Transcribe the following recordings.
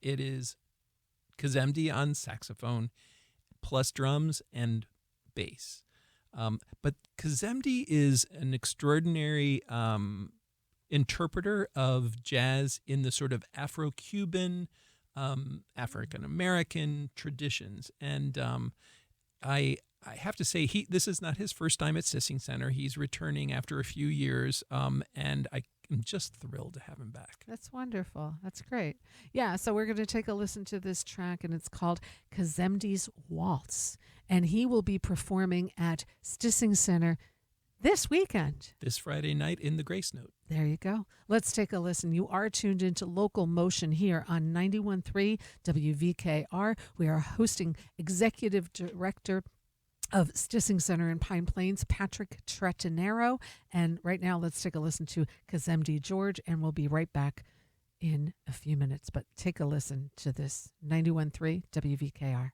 it is Kazemdi on saxophone, plus drums and bass. But Kazemdi is an extraordinary interpreter of jazz in the sort of Afro-Cuban, African-American traditions. And I have to say, this is not his first time at Stissing Center. He's returning after a few years, and I'm just thrilled to have him back. That's wonderful. That's great. Yeah, so we're going to take a listen to this track, and it's called Kazemdi's Waltz. And he will be performing at Stissing Center this weekend. This Friday night in the Grace Note. There you go. Let's take a listen. You are tuned into LocalMotion here on 91.3 WVKR. We are hosting Executive Director of Stissing Center in Pine Plains, Patrick Trettenero. And right now, let's take a listen to Kazemdi George, and we'll be right back in a few minutes. But take a listen to this 91.3 WVKR.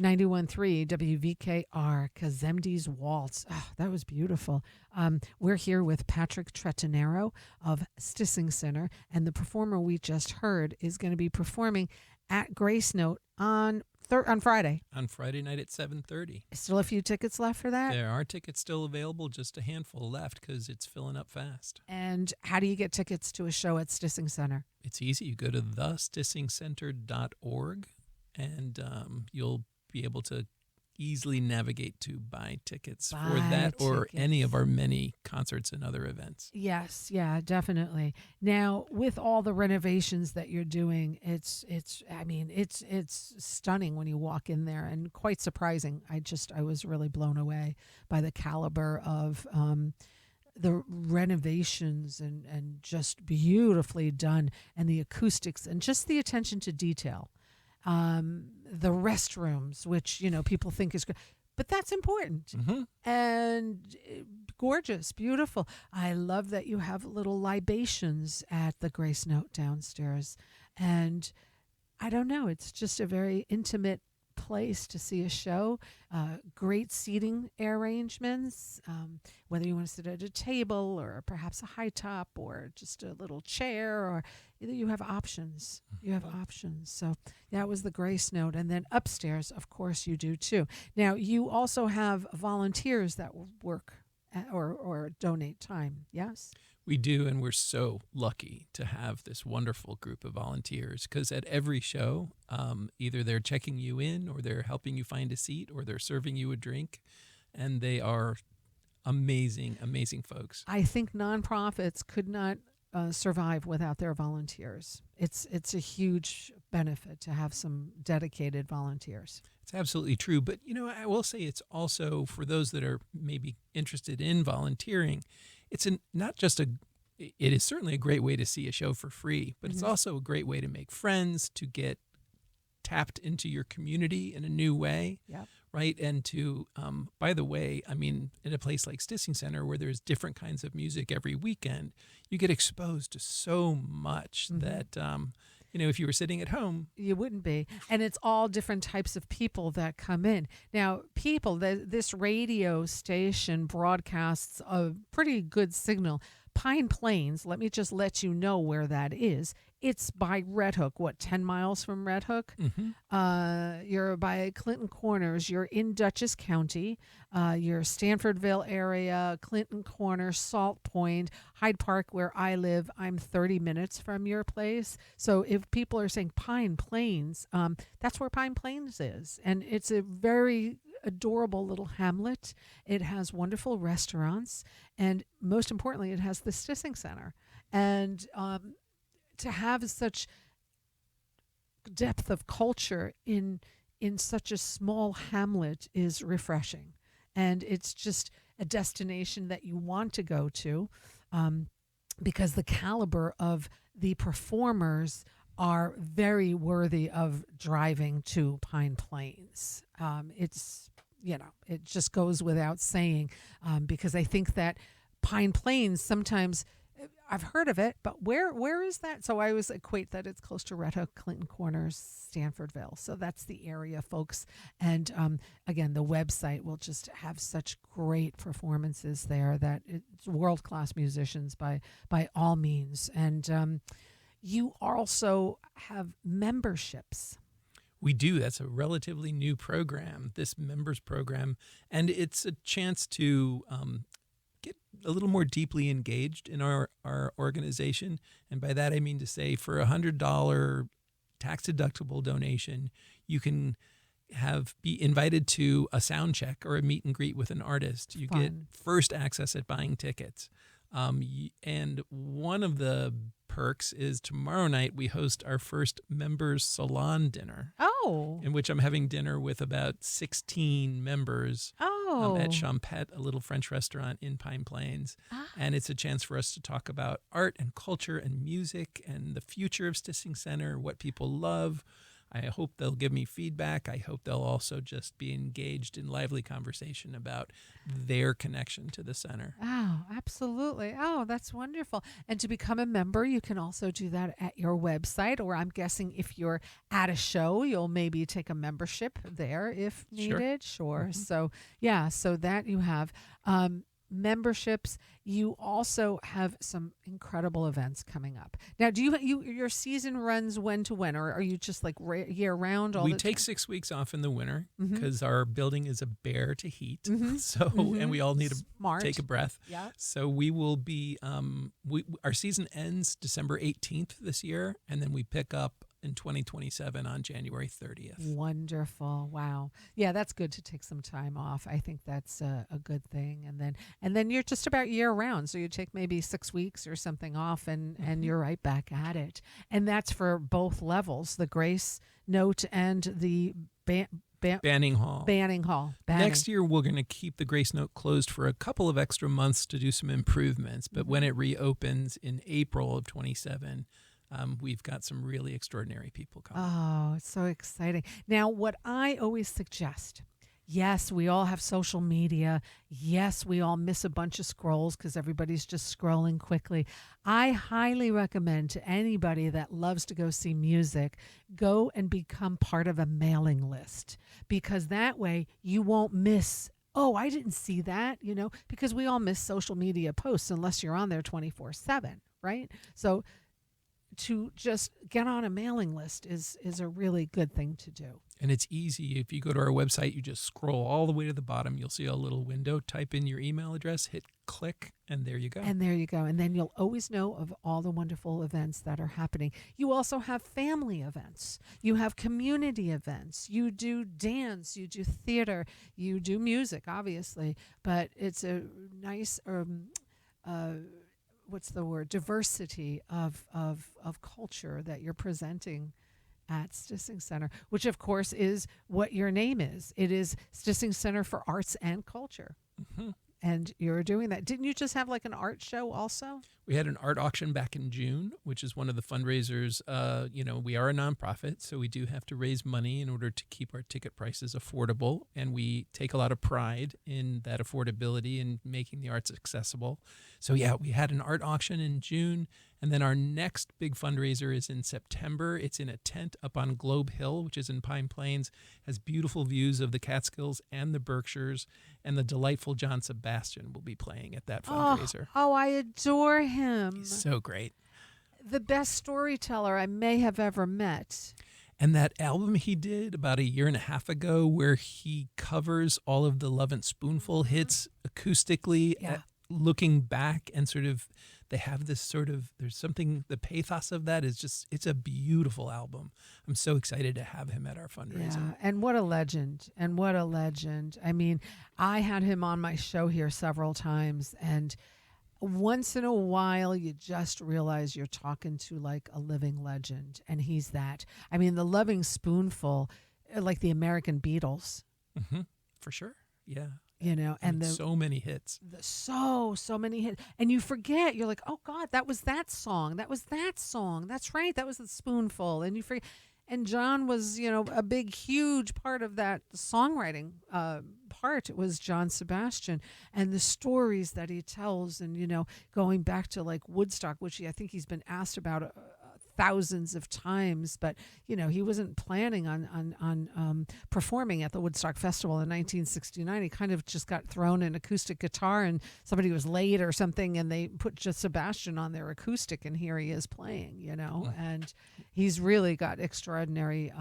.3 WVKR, Kazemdi's Waltz. Oh, that was beautiful. We're here with Patrick Trettenero of Stissing Center, and the performer we just heard is going to be performing at Grace Note on Friday. On Friday night at 7:30. Still a few tickets left for that? There are tickets still available, just a handful left because it's filling up fast. And how do you get tickets to a show at Stissing Center? It's easy. You go to thestissingcenter.org, and you'll be able to easily navigate to buy tickets for Buy that or any of tickets. our many concerts and other events. Yes, yeah, definitely. Now, with all the renovations that you're doing, it's stunning when you walk in there and quite surprising. I was really blown away by the caliber of the renovations and just beautifully done, and the acoustics and just the attention to detail. The restrooms, which people think is great, but that's important. Hmm. And gorgeous, beautiful. I love that you have little libations at the Grace Note downstairs, and I don't know, it's just a very intimate place to see a show. Great seating arrangements, whether you want to sit at a table or perhaps a high top or just a little chair, or you have options. You have options. So that was the Grace Note. And then upstairs, of course, you do too. Now, you also have volunteers that work or donate time, yes? We do, and we're so lucky to have this wonderful group of volunteers because at every show, either they're checking you in or they're helping you find a seat or they're serving you a drink, and they are amazing, amazing folks. I think nonprofits could not survive without their volunteers. It's a huge benefit to have some dedicated volunteers. It's absolutely true. But, I will say it's also for those that are maybe interested in volunteering, it is certainly a great way to see a show for free, but it's also a great way to make friends, to get tapped into your community in a new way. Yep. Right. And to, by the way, in a place like Stissing Center where there's different kinds of music every weekend, you get exposed to so much that, if you were sitting at home, you wouldn't be. And it's all different types of people that come in. Now, this radio station broadcasts a pretty good signal. Pine Plains, let me just let you know where that is. It's by Red Hook, 10 miles from Red Hook? You're by Clinton Corners. You're in Dutchess County. You're Stanfordville area, Clinton Corners, Salt Point, Hyde Park, where I live. I'm 30 minutes from your place. So if people are saying Pine Plains, that's where Pine Plains is. And it's a very adorable little hamlet. It has wonderful restaurants. And most importantly, it has the Stissing Center. And to have such depth of culture in such a small hamlet is refreshing, and it's just a destination that you want to go to, because the caliber of the performers are very worthy of driving to Pine Plains. It just goes without saying, because I think that Pine Plains sometimes, I've heard of it, but where is that? So I always equate that it's close to Red Hook, Clinton Corners, Stanfordville. So that's the area, folks. And again, the website will just have such great performances there that it's world-class musicians by all means. And you also have memberships. We do. That's a relatively new program, this members program. And it's a chance to get a little more deeply engaged in our organization. And by that, I mean to say for $100 tax-deductible donation, you can be invited to a sound check or a meet and greet with an artist. You get first access at buying tickets. And one of the perks is tomorrow night we host our first members salon dinner. Oh. In which I'm having dinner with about 16 members at Champette, a little French restaurant in Pine Plains. And it's a chance for us to talk about art and culture and music and the future of Stissing Center, what people love. I hope they'll give me feedback. I hope they'll also just be engaged in lively conversation about their connection to the center. Oh, absolutely. Oh, that's wonderful. And to become a member, you can also do that at your website, or I'm guessing if you're at a show, you'll maybe take a membership there if needed. Sure. So, yeah, so that you have. Memberships. You also have some incredible events coming up. Now, do your season runs when to when, or are you just like year round? We take 6 weeks off in the winter because our building is a bear to heat. And we all need to take a breath. Yeah. So we will be. Our season ends December 18th this year, and then we pick up in 2027 on January 30th. Wonderful. Wow. Yeah, that's good to take some time off. I think that's a good thing. And then you're just about year round. So you take maybe 6 weeks or something off and you're right back at it. And that's for both levels, the Grace Note and the Banning Hall. Banning Hall. Next year, we're going to keep the Grace Note closed for a couple of extra months to do some improvements. But when it reopens in April of 27, we've got some really extraordinary people coming. Oh, it's so exciting. Now, what I always suggest, yes, we all have social media. Yes, we all miss a bunch of scrolls because everybody's just scrolling quickly. I highly recommend to anybody that loves to go see music, go and become part of a mailing list, because that way you won't miss, oh, I didn't see that, because we all miss social media posts unless you're on there 24/7, right? So to just get on a mailing list is a really good thing to do. And it's easy. If you go to our website, you just scroll all the way to the bottom. You'll see a little window. Type in your email address, hit click, and there you go. And there you go. And then you'll always know of all the wonderful events that are happening. You also have family events. You have community events. You do dance. You do theater. You do music, obviously. But it's a nice what's the word? Diversity of culture that you're presenting at Stissing Center, which of course is what your name is. It is Stissing Center for Arts and Culture. Mm-hmm. And you're doing that. Didn't you just have like an art show also? We had an art auction back in June, which is one of the fundraisers. We are a nonprofit, so we do have to raise money in order to keep our ticket prices affordable. And we take a lot of pride in that affordability and making the arts accessible. So yeah, we had an art auction in June. And then our next big fundraiser is in September. It's in a tent up on Globe Hill, which is in Pine Plains, has beautiful views of the Catskills and the Berkshires, and the delightful John Sebastian will be playing at that fundraiser. Oh, I adore him. He's so great. The best storyteller I may have ever met. And that album he did about a year and a half ago where he covers all of the Love and Spoonful hits acoustically, looking back, and sort of they have this sort of, there's something, the pathos of that is just, it's a beautiful album. I'm so excited to have him at our fundraiser. Yeah, and what a legend. And what a legend. I mean, I had him on my show here several times, and once in a while you just realize you're talking to like a living legend, and he's that. I mean, the Loving Spoonful, like the American Beatles. Mm-hmm, for sure. Yeah. And so many hits. So many hits. And you forget, you're like, oh God, that was that song. That was that song. That's right. That was the Spoonful. And you forget. And John was, a big, huge part of that songwriting part. It was John Sebastian, and the stories that he tells, and, going back to like Woodstock, which I think he's been asked about thousands of times, but he wasn't planning on performing at the Woodstock Festival in 1969. He kind of just got thrown an acoustic guitar, and somebody was late or something, and they put just Sebastian on their acoustic, and here he is playing. And he's really got extraordinary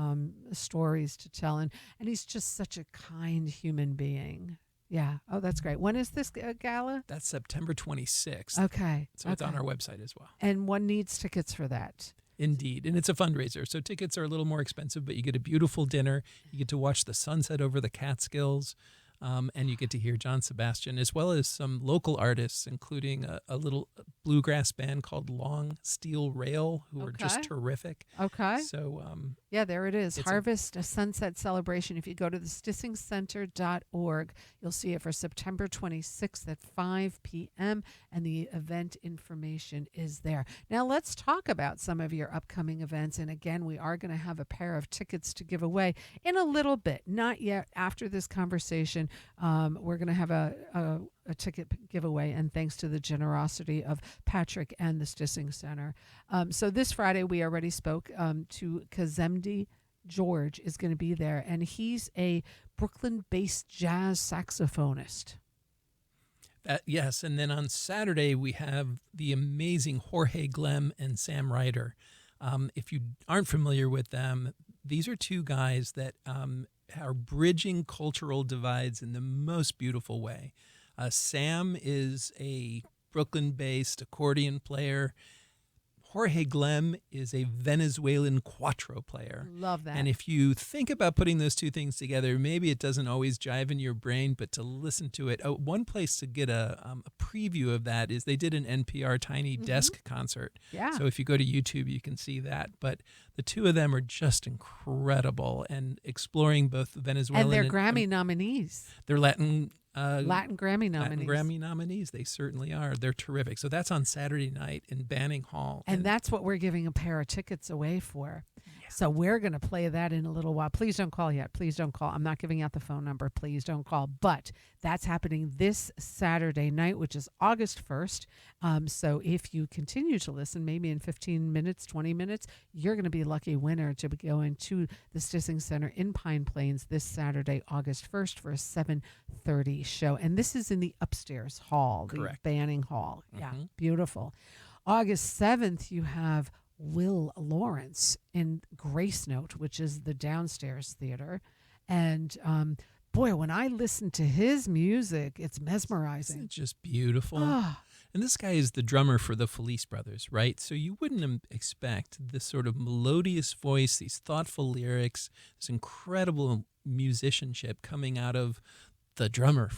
stories to tell, and he's just such a kind human being. Yeah. Oh, that's great. When is this gala? That's September 26th. Okay. So it's on our website as well. And one needs tickets for that. Indeed. And it's a fundraiser. So tickets are a little more expensive, but you get a beautiful dinner. You get to watch the sunset over the Catskills. And you get to hear John Sebastian, as well as some local artists, including a little bluegrass band called Long Steel Rail, who are just terrific. Okay. So, yeah, there it is. Harvest a Sunset Celebration. If you go to the stissingcenter.org, you'll see it for September 26th at 5 p.m., and the event information is there. Now, let's talk about some of your upcoming events. And again, we are going to have a pair of tickets to give away in a little bit. Not yet. After this conversation, we're going to have a ticket giveaway, and thanks to the generosity of Patrick and the Stissing Center. So this Friday, we already spoke to Kazemdi George is going to be there, and he's a Brooklyn-based jazz saxophonist. Yes, and then on Saturday, we have the amazing Jorge Glem and Sam Ryder. If you aren't familiar with them, these are two guys that are bridging cultural divides in the most beautiful way. Sam is a Brooklyn-based accordion player. Jorge Glem is a Venezuelan cuatro player. Love that. And if you think about putting those two things together, maybe it doesn't always jive in your brain, but to listen to it, one place to get a preview of that is they did an NPR Tiny Desk concert. Yeah. So if you go to YouTube, you can see that. But the two of them are just incredible and exploring both Venezuelan and they're Grammy nominees. They're Latin Grammy nominees. Latin Grammy nominees. They certainly are. They're terrific. So that's on Saturday night in Banning Hall. And that's what we're giving a pair of tickets away for. Yeah. So we're going to play that in a little while. Please don't call yet. Please don't call. I'm not giving out the phone number. Please don't call. But that's happening this Saturday night, which is August 1st. So if you continue to listen, maybe in 15 minutes, 20 minutes, you're going to be a lucky winner to go into the Stissing Center in Pine Plains this Saturday, August 1st for a 7:30 show. And this is in the upstairs hall, Correct. The Banning Hall. Yeah, beautiful. August 7th, you have Will Lawrence in Grace Note, which is the downstairs theater. And boy, when I listen to his music, it's mesmerizing. It's just beautiful. And this guy is the drummer for the Felice Brothers, right? So you wouldn't expect this sort of melodious voice, these thoughtful lyrics, this incredible musicianship coming out of the drummer,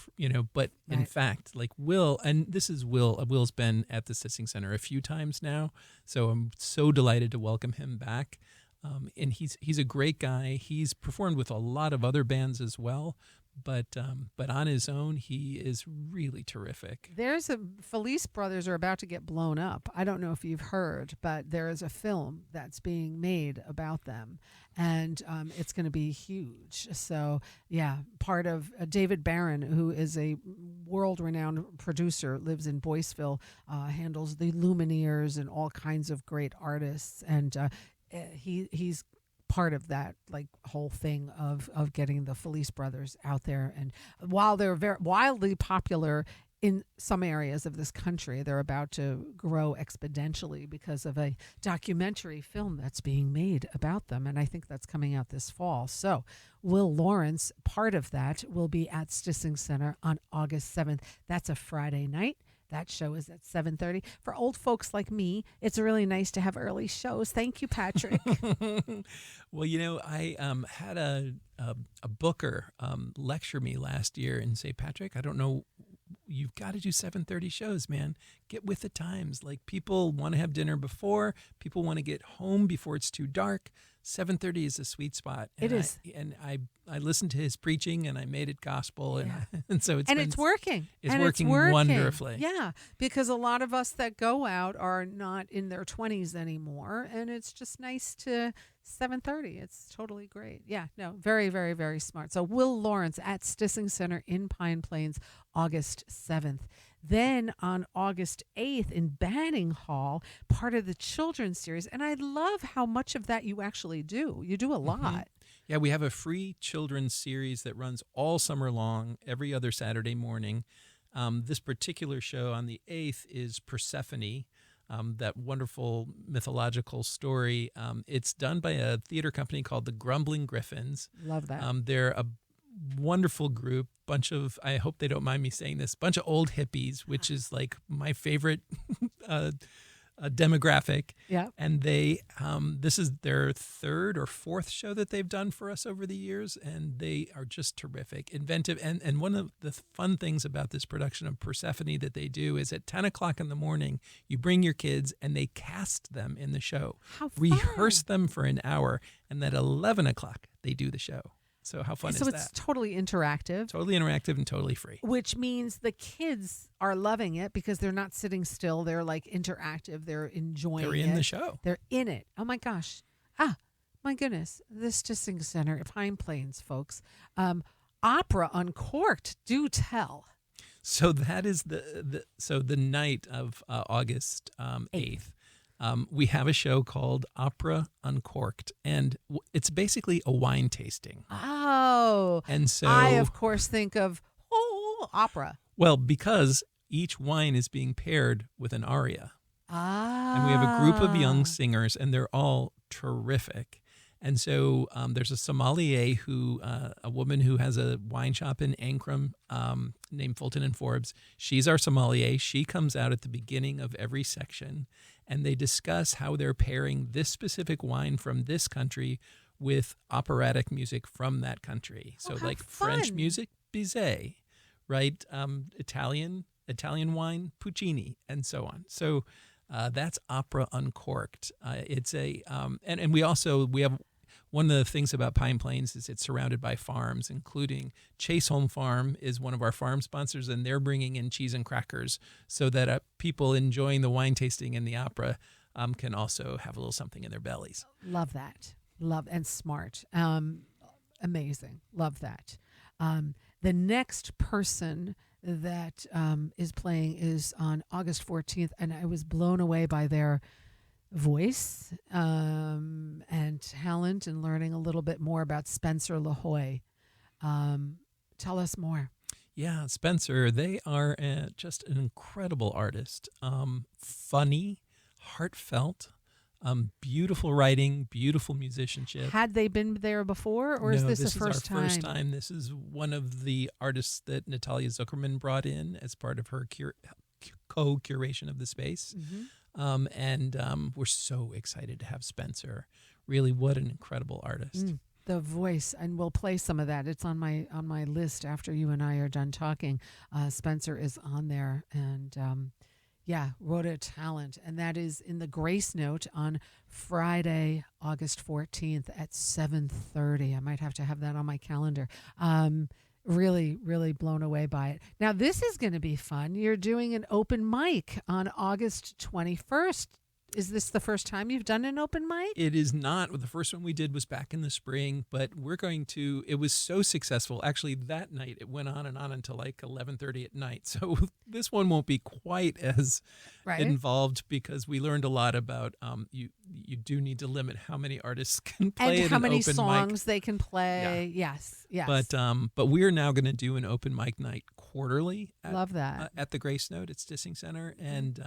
but in fact, like Will, and this is Will, Will's been at the Stissing Center a few times now, so I'm so delighted to welcome him back. And he's a great guy. He's performed with a lot of other bands as well, but on his own, he is really terrific. There's Felice Brothers are about to get blown up. I don't know if you've heard, but there is a film that's being made about them, and it's going to be huge. So yeah, part of David Barron, who is a world-renowned producer, lives in Boyceville, handles the Lumineers and all kinds of great artists, and he's part of that whole thing of getting the Felice Brothers out there. And while they're very wildly popular in some areas of this country, they're about to grow exponentially because of a documentary film that's being made about them, and I think that's coming out this fall. So Will Lawrence, part of that, will be at Stissing Center on August 7th. That's a Friday night. That show is at 7:30. For old folks like me, it's really nice to have early shows. Thank you, Patrick. Well, I had a booker lecture me last year and say, Patrick, I don't know, you've got to do 7:30 shows, man. Get with the times. Like, people want to have dinner before. People want to get home before it's too dark. 7:30 is a sweet spot. It is. I listened to his preaching and I made it gospel. And so it's working. It's working wonderfully. Yeah, because a lot of us that go out are not in their 20s anymore. And it's just nice to 7:30. It's totally great. Yeah, no, very, very, very smart. So Will Lawrence at Stissing Center in Pine Plains, August 7th. Then on August 8th in Banning Hall, part of the children's series. And I love how much of that you actually do. You do a lot. Yeah, we have a free children's series that runs all summer long, every other Saturday morning. This particular show on the 8th is Persephone, that wonderful mythological story. It's done by a theater company called the Grumbling Griffins. Love that. They're a wonderful group, bunch of, I hope they don't mind me saying this, bunch of old hippies, which is like my favorite demographic. Yeah. And they this is their third or fourth show that they've done for us over the years, and they are just terrific, inventive. And one of the fun things about this production of Persephone that they do is at 10 o'clock in the morning, you bring your kids and they cast them in the show. How fun. Rehearse them for an hour, and at 11 o'clock, they do the show. So how fun is that? So it's totally interactive. Totally interactive and totally free. Which means the kids are loving it because they're not sitting still. They're interactive. They're enjoying it. They're in the show. They're in it. Oh my gosh. My goodness. The Stissing Center, Pine Plains, folks. Opera Uncorked. Do tell. So that is the night of August 8th. We have a show called Opera Uncorked, and it's basically a wine tasting. Oh. And so I, of course, think of, opera. Well, because each wine is being paired with an aria. And we have a group of young singers, and they're all terrific. And so there's a sommelier a woman who has a wine shop in Ancram named Fulton and Forbes. She's our sommelier. She comes out at the beginning of every section, and they discuss how they're pairing this specific wine from this country with operatic music from that country. So how like French fun. music, Bizet, right? Italian wine, Puccini, and so on. So that's Opera Uncorked. It's a and we have one of the things about Pine Plains is it's surrounded by farms, including Chaseholm Farm is one of our farm sponsors, and they're bringing in cheese and crackers so that people enjoying the wine tasting and the opera can also have a little something in their bellies. Love that. Love and smart. Amazing. Love that. The next person that is playing is on August 14th, and I was blown away by their voice and talent and learning a little bit more about Spencer LaHoy. Tell us more. Yeah, Spencer, they are just an incredible artist. Funny, heartfelt, beautiful writing, beautiful musicianship. Had they been there before, or is No, this this the first is our first time. This is one of the artists that Natalia Zuckerman brought in as part of her co-curation of the space. Mm-hmm. We're so excited to have Spencer. Really, what an incredible artist. The voice, and we'll play some of that. It's on my list after you and I are done talking. Spencer is on there, and what a talent. And that is in the Grace Note on Friday, August 14th at 7:30. I might have to have that on my calendar. Really, really blown away by it. Now, this is going to be fun. You're doing an open mic on August 21st. Is this the first time you've done an open mic? It is not. The first one we did was back in the spring, but it was so successful. Actually, that night it went on and on until like 11:30 at night. So this one won't be quite as involved because we learned a lot about you do need to limit how many artists can play and how many open songs mic. they can play. Yeah. Yes. But we're now going to do an open mic night quarterly. Love that. At the Grace Note at Stissing Center, and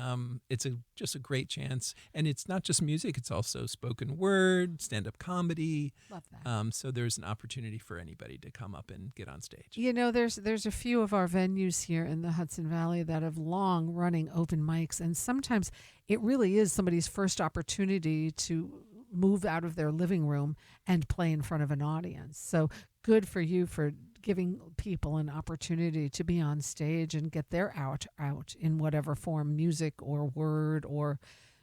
it's just a great chance. And it's not just music; it's also spoken word, stand-up comedy. Love that. So there's an opportunity for anybody to come up and get on stage. You know, there's a few of our venues here in the Hudson Valley that have long-running open mics, and sometimes it really is somebody's first opportunity to move out of their living room and play in front of an audience. So good for you for giving people an opportunity to be on stage and get their out in whatever form, music or word or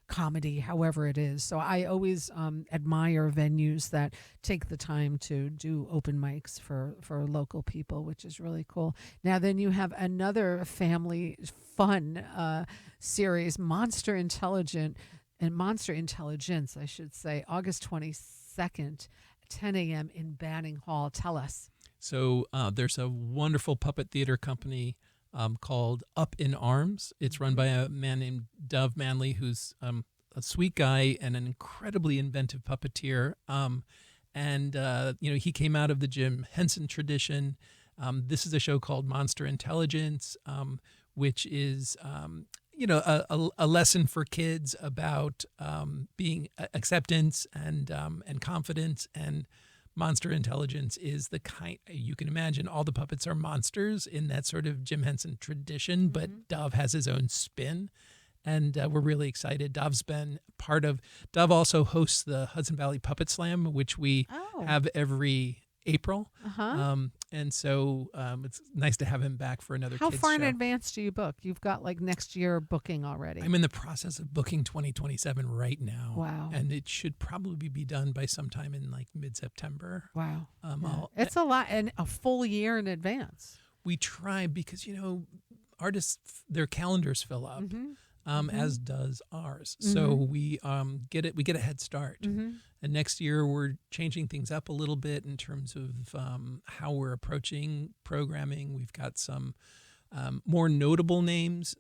comedy, however it is. So I always admire venues that take the time to do open mics for local people, which is really cool. Now then you have another family fun series, Monster Intelligence, I should say, August 22nd, 10 a.m. in Banning Hall. Tell us. So there's a wonderful puppet theater company called Up in Arms. It's run by a man named Dove Manley, who's a sweet guy and an incredibly inventive puppeteer. He came out of the Jim Henson tradition. This is a show called Monster Intelligence, which is a lesson for kids about being acceptance and confidence. And Monster Intelligence is the kind you can imagine. All the puppets are monsters in that sort of Jim Henson tradition, but Dove has his own spin. And we're really excited. Dove also hosts the Hudson Valley Puppet Slam, which we have every April. And so it's nice to have him back for another How kids far show. in advance do you book? You've got like next year booking already. I'm in the process of booking 2027 right now. Wow. And it should probably be done by sometime in like mid-September. Wow. Yeah. It's a lot, and a full year in advance. We try because, artists, their calendars fill up. As does ours. So we get a head start. And next year we're changing things up a little bit in terms of how we're approaching programming. We've got some more notable names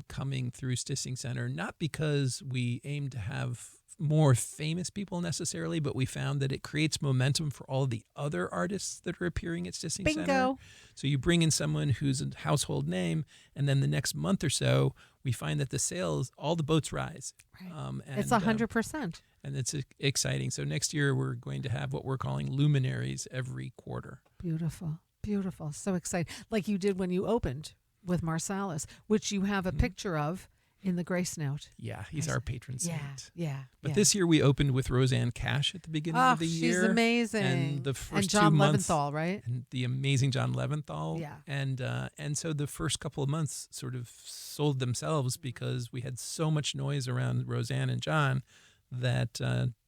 coming through Stissing Center, not because we aim to have more famous people necessarily, but we found that it creates momentum for all of the other artists that are appearing at Stissing Center. Bingo. So you bring in someone who's a household name, and then the next month or so, we find that the sales, all the boats rise. Right. It's 100%. And it's exciting. So next year, we're going to have what we're calling luminaries every quarter. Beautiful. Beautiful. So exciting. Like you did when you opened with Marsalis, which you have a picture of in the Grace Note. Yeah, he's our patron saint. Yeah. But this year we opened with Roseanne Cash at the beginning of the year. She's amazing. And the first John 2 months, Leventhal, right? And the amazing John Leventhal. Yeah. And so the first couple of months sort of sold themselves because we had so much noise around Roseanne and John that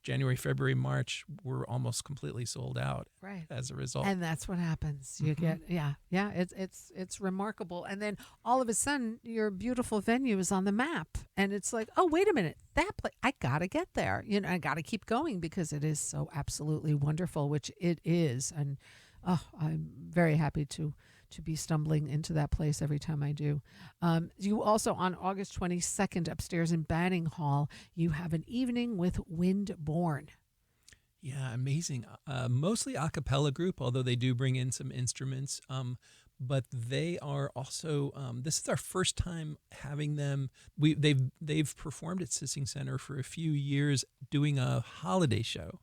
January, February, March were almost completely sold out. Right. As a result. And that's what happens. You get it's remarkable. And then all of a sudden your beautiful venue is on the map. And it's like, oh, wait a minute. That place, I gotta get there. I gotta keep going because it is so absolutely wonderful, which it is. And I'm very happy to be stumbling into that place every time I do. You also, on August 22nd, upstairs in Banning Hall, you have an evening with Windborne. Yeah, amazing. Mostly a cappella group, although they do bring in some instruments. But they are also. This is our first time having them. They've performed at Stissing Center for a few years, doing a holiday show.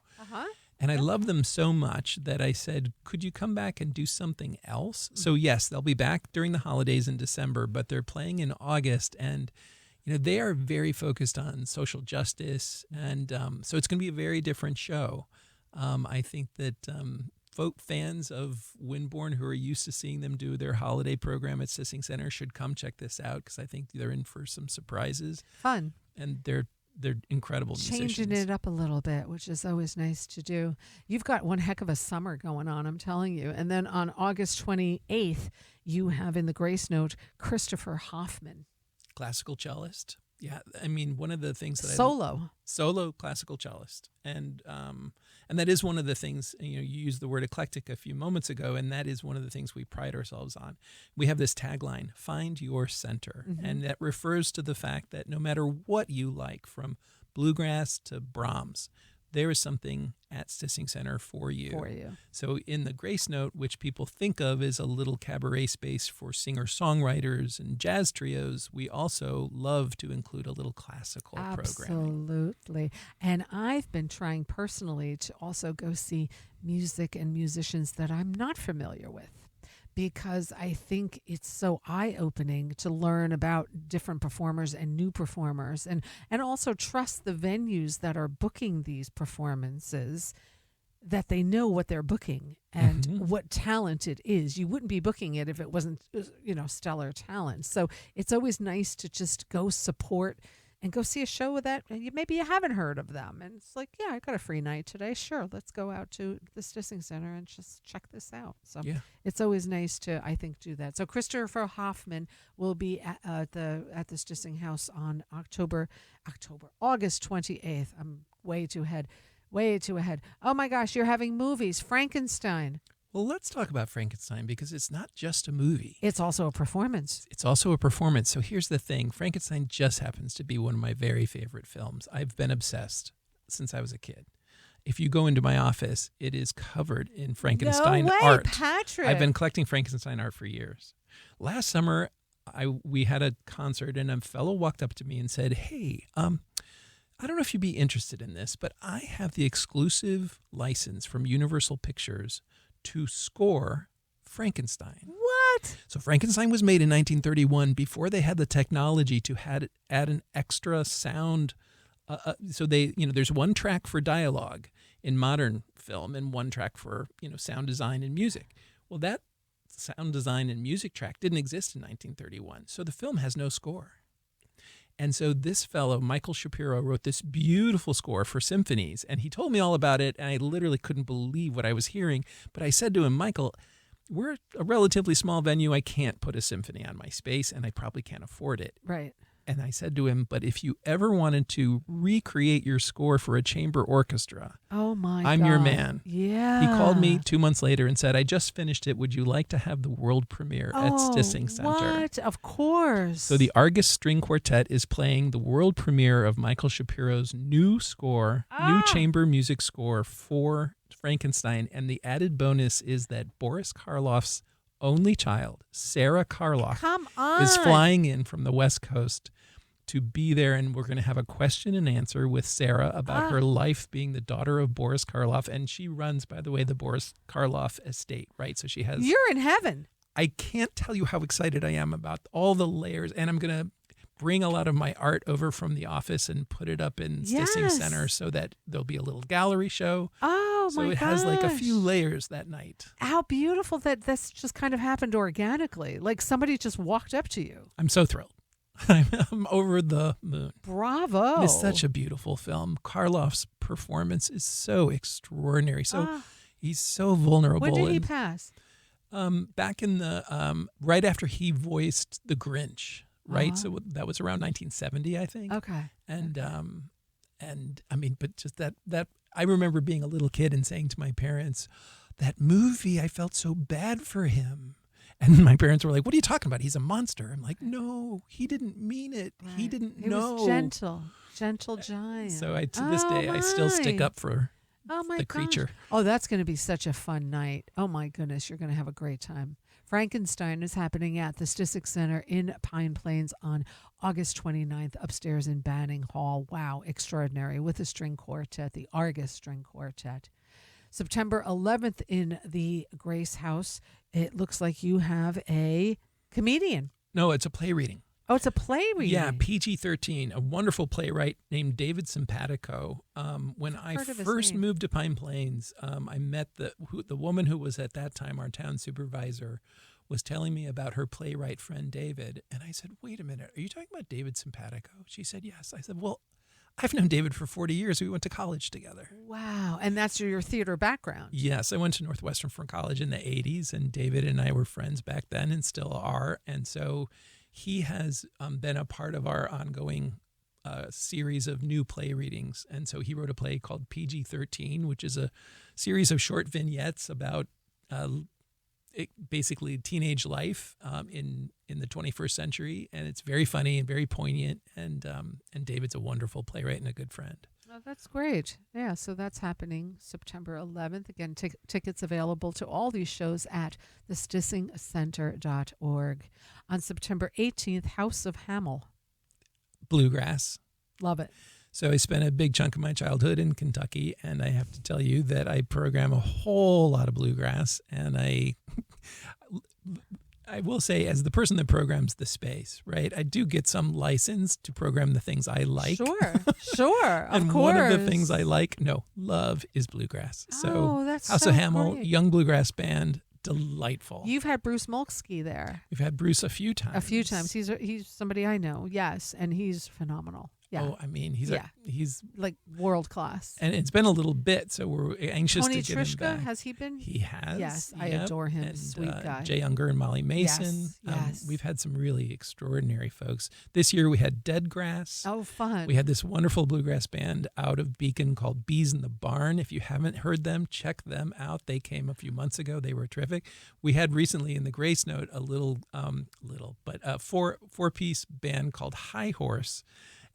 And I love them so much that I said, could you come back and do something else? So yes, they'll be back during the holidays in December, but they're playing in August. And, they are very focused on social justice. And so it's going to be a very different show. I think that fans of Windborne who are used to seeing them do their holiday program at Stissing Center should come check this out because I think they're in for some surprises. Fun. And they're incredible musicians. Changing it up a little bit, which is always nice to do. You've got one heck of a summer going on, I'm telling you. And then on August 28th, you have in the Grace Note Christopher Hoffman. Classical cellist. Yeah, I mean, one of the things that solo classical cellist, and that is one of the things. You used the word eclectic a few moments ago, and that is one of the things we pride ourselves on. We have this tagline: "Find your center," and that refers to the fact that no matter what you like, from bluegrass to Brahms, there is something at Stissing Center for you. So in the Grace Note, which people think of as a little cabaret space for singer-songwriters and jazz trios, we also love to include a little classical programming. Absolutely. And I've been trying personally to also go see music and musicians that I'm not familiar with, because I think it's so eye-opening to learn about different performers and new performers, and also trust the venues that are booking these performances, that they know what they're booking and what talent it is. You wouldn't be booking it if it wasn't, stellar talent. So it's always nice to just go support and go see a show that maybe you haven't heard of them. And it's like, yeah, I got a free night today. Sure, let's go out to the Stissing Center and just check this out. So it's always nice to, I think, do that. So Christopher Hoffman will be at the Stissing House on August 28th. I'm way too ahead. Oh my gosh, you're having movies. Frankenstein. Well, let's talk about Frankenstein because it's not just a movie. It's also a performance. So here's the thing. Frankenstein just happens to be one of my very favorite films. I've been obsessed since I was a kid. If you go into my office, it is covered in Frankenstein art. Patrick. I've been collecting Frankenstein art for years. Last summer, we had a concert, and a fellow walked up to me and said, "Hey, I don't know if you'd be interested in this, but I have the exclusive license from Universal Pictures to score Frankenstein." What? So Frankenstein was made in 1931 before they had the technology to add an extra sound. So there's one track for dialogue in modern film and one track for sound design and music. Well, that sound design and music track didn't exist in 1931, so the film has no score. And so this fellow, Michael Shapiro, wrote this beautiful score for symphonies, and he told me all about it, and I literally couldn't believe what I was hearing. But I said to him, "Michael, we're a relatively small venue. I can't put a symphony on my space, and I probably can't afford it." Right. And I said to him, "But if you ever wanted to recreate your score for a chamber orchestra, I'm your man." Yeah. He called me 2 months later and said, "I just finished it. Would you like to have the world premiere at Stissing Center?" What? Of course. So the Argus String Quartet is playing the world premiere of Michael Shapiro's new score, new chamber music score for Frankenstein. And the added bonus is that Boris Karloff's only child, Sarah Karloff, is flying in from the West Coast to be there, and we're going to have a question and answer with Sarah about her life being the daughter of Boris Karloff. And she runs, by the way, the Boris Karloff estate, right? So she has... You're in heaven. I can't tell you how excited I am about all the layers, and I'm going to bring a lot of my art over from the office and put it up in Stissing Yes. Center so that there'll be a little gallery show. Oh, So my it has like a few gosh. layers that night. How beautiful that this just kind of happened organically. Like somebody just walked up to you. I'm so thrilled. I'm over the moon. Bravo. And it's such a beautiful film. Karloff's performance is so extraordinary. So Ah, he's so vulnerable. when did he and, pass? back in the right after he voiced the Grinch, right? Uh-huh. So that was around 1970, I think. Okay. And I mean, but just that I remember being a little kid and saying to my parents, that movie, I felt so bad for him. And my parents were like, "What are you talking about? He's a monster." I'm like, "No, he didn't mean it. He Right. didn't He know." was gentle giant. So to this day, I still stick my. up for Oh my the gosh. creature. Oh, that's going to be such a fun night. Oh my goodness, you're going to have a great time. Frankenstein is happening at the Stissing Center in Pine Plains on August 29th, upstairs in Banning Hall. Wow, extraordinary, with a string quartet, the Argus String Quartet. September 11th in the Grace House, it looks like you have a comedian. No, it's a play reading. Oh, it's a play reading. Yeah, PG-13, a wonderful playwright named David Simpatico. When I Heard of his first name. moved to Pine Plains, I met the woman who was at that time our town supervisor was telling me about her playwright friend David. And I said, "Wait a minute, are you talking about David Simpatico?" She said, "Yes." I said, "Well, I've known David for 40 years. We went to college together." Wow, and that's your theater background. Yes, I went to Northwestern for college in the 80s, and David and I were friends back then and still are. And so he has been a part of our ongoing series of new play readings. And so he wrote a play called PG-13, which is a series of short vignettes about basically teenage life in the 21st century. And it's very funny and very poignant. And David's a wonderful playwright and a good friend. Oh, that's great. Yeah, so that's happening September 11th. Again, tickets available to all these shows at thestissingcenter.org. On September 18th, House of Hamel. Bluegrass. Love it. So I spent a big chunk of my childhood in Kentucky, and I have to tell you that I program a whole lot of bluegrass. And I will say, as the person that programs the space, right, I do get some license to program the things I like. Sure, of And course. one of the things I love is bluegrass. So Oh, that's House so of Hamel, great. young bluegrass band, delightful. You've had Bruce Molsky there We've had Bruce a few times. a few times. He's somebody I know, yes, and he's phenomenal. Yeah, Oh, I mean, he's like world class. and it's been a little bit, so we're anxious Tony to get him Trischka, back. has he been? He has. Yes, I yep. adore him. And, Sweet guy. Jay Unger and Molly Mason. Yes. We've had some really extraordinary folks. This year we had Dead Grass. Oh, fun. We had this wonderful bluegrass band out of Beacon called Bees in the Barn. If you haven't heard them, check them out. They came a few months ago. They were terrific. We had recently in the Grace Note a four-piece band called High Horse.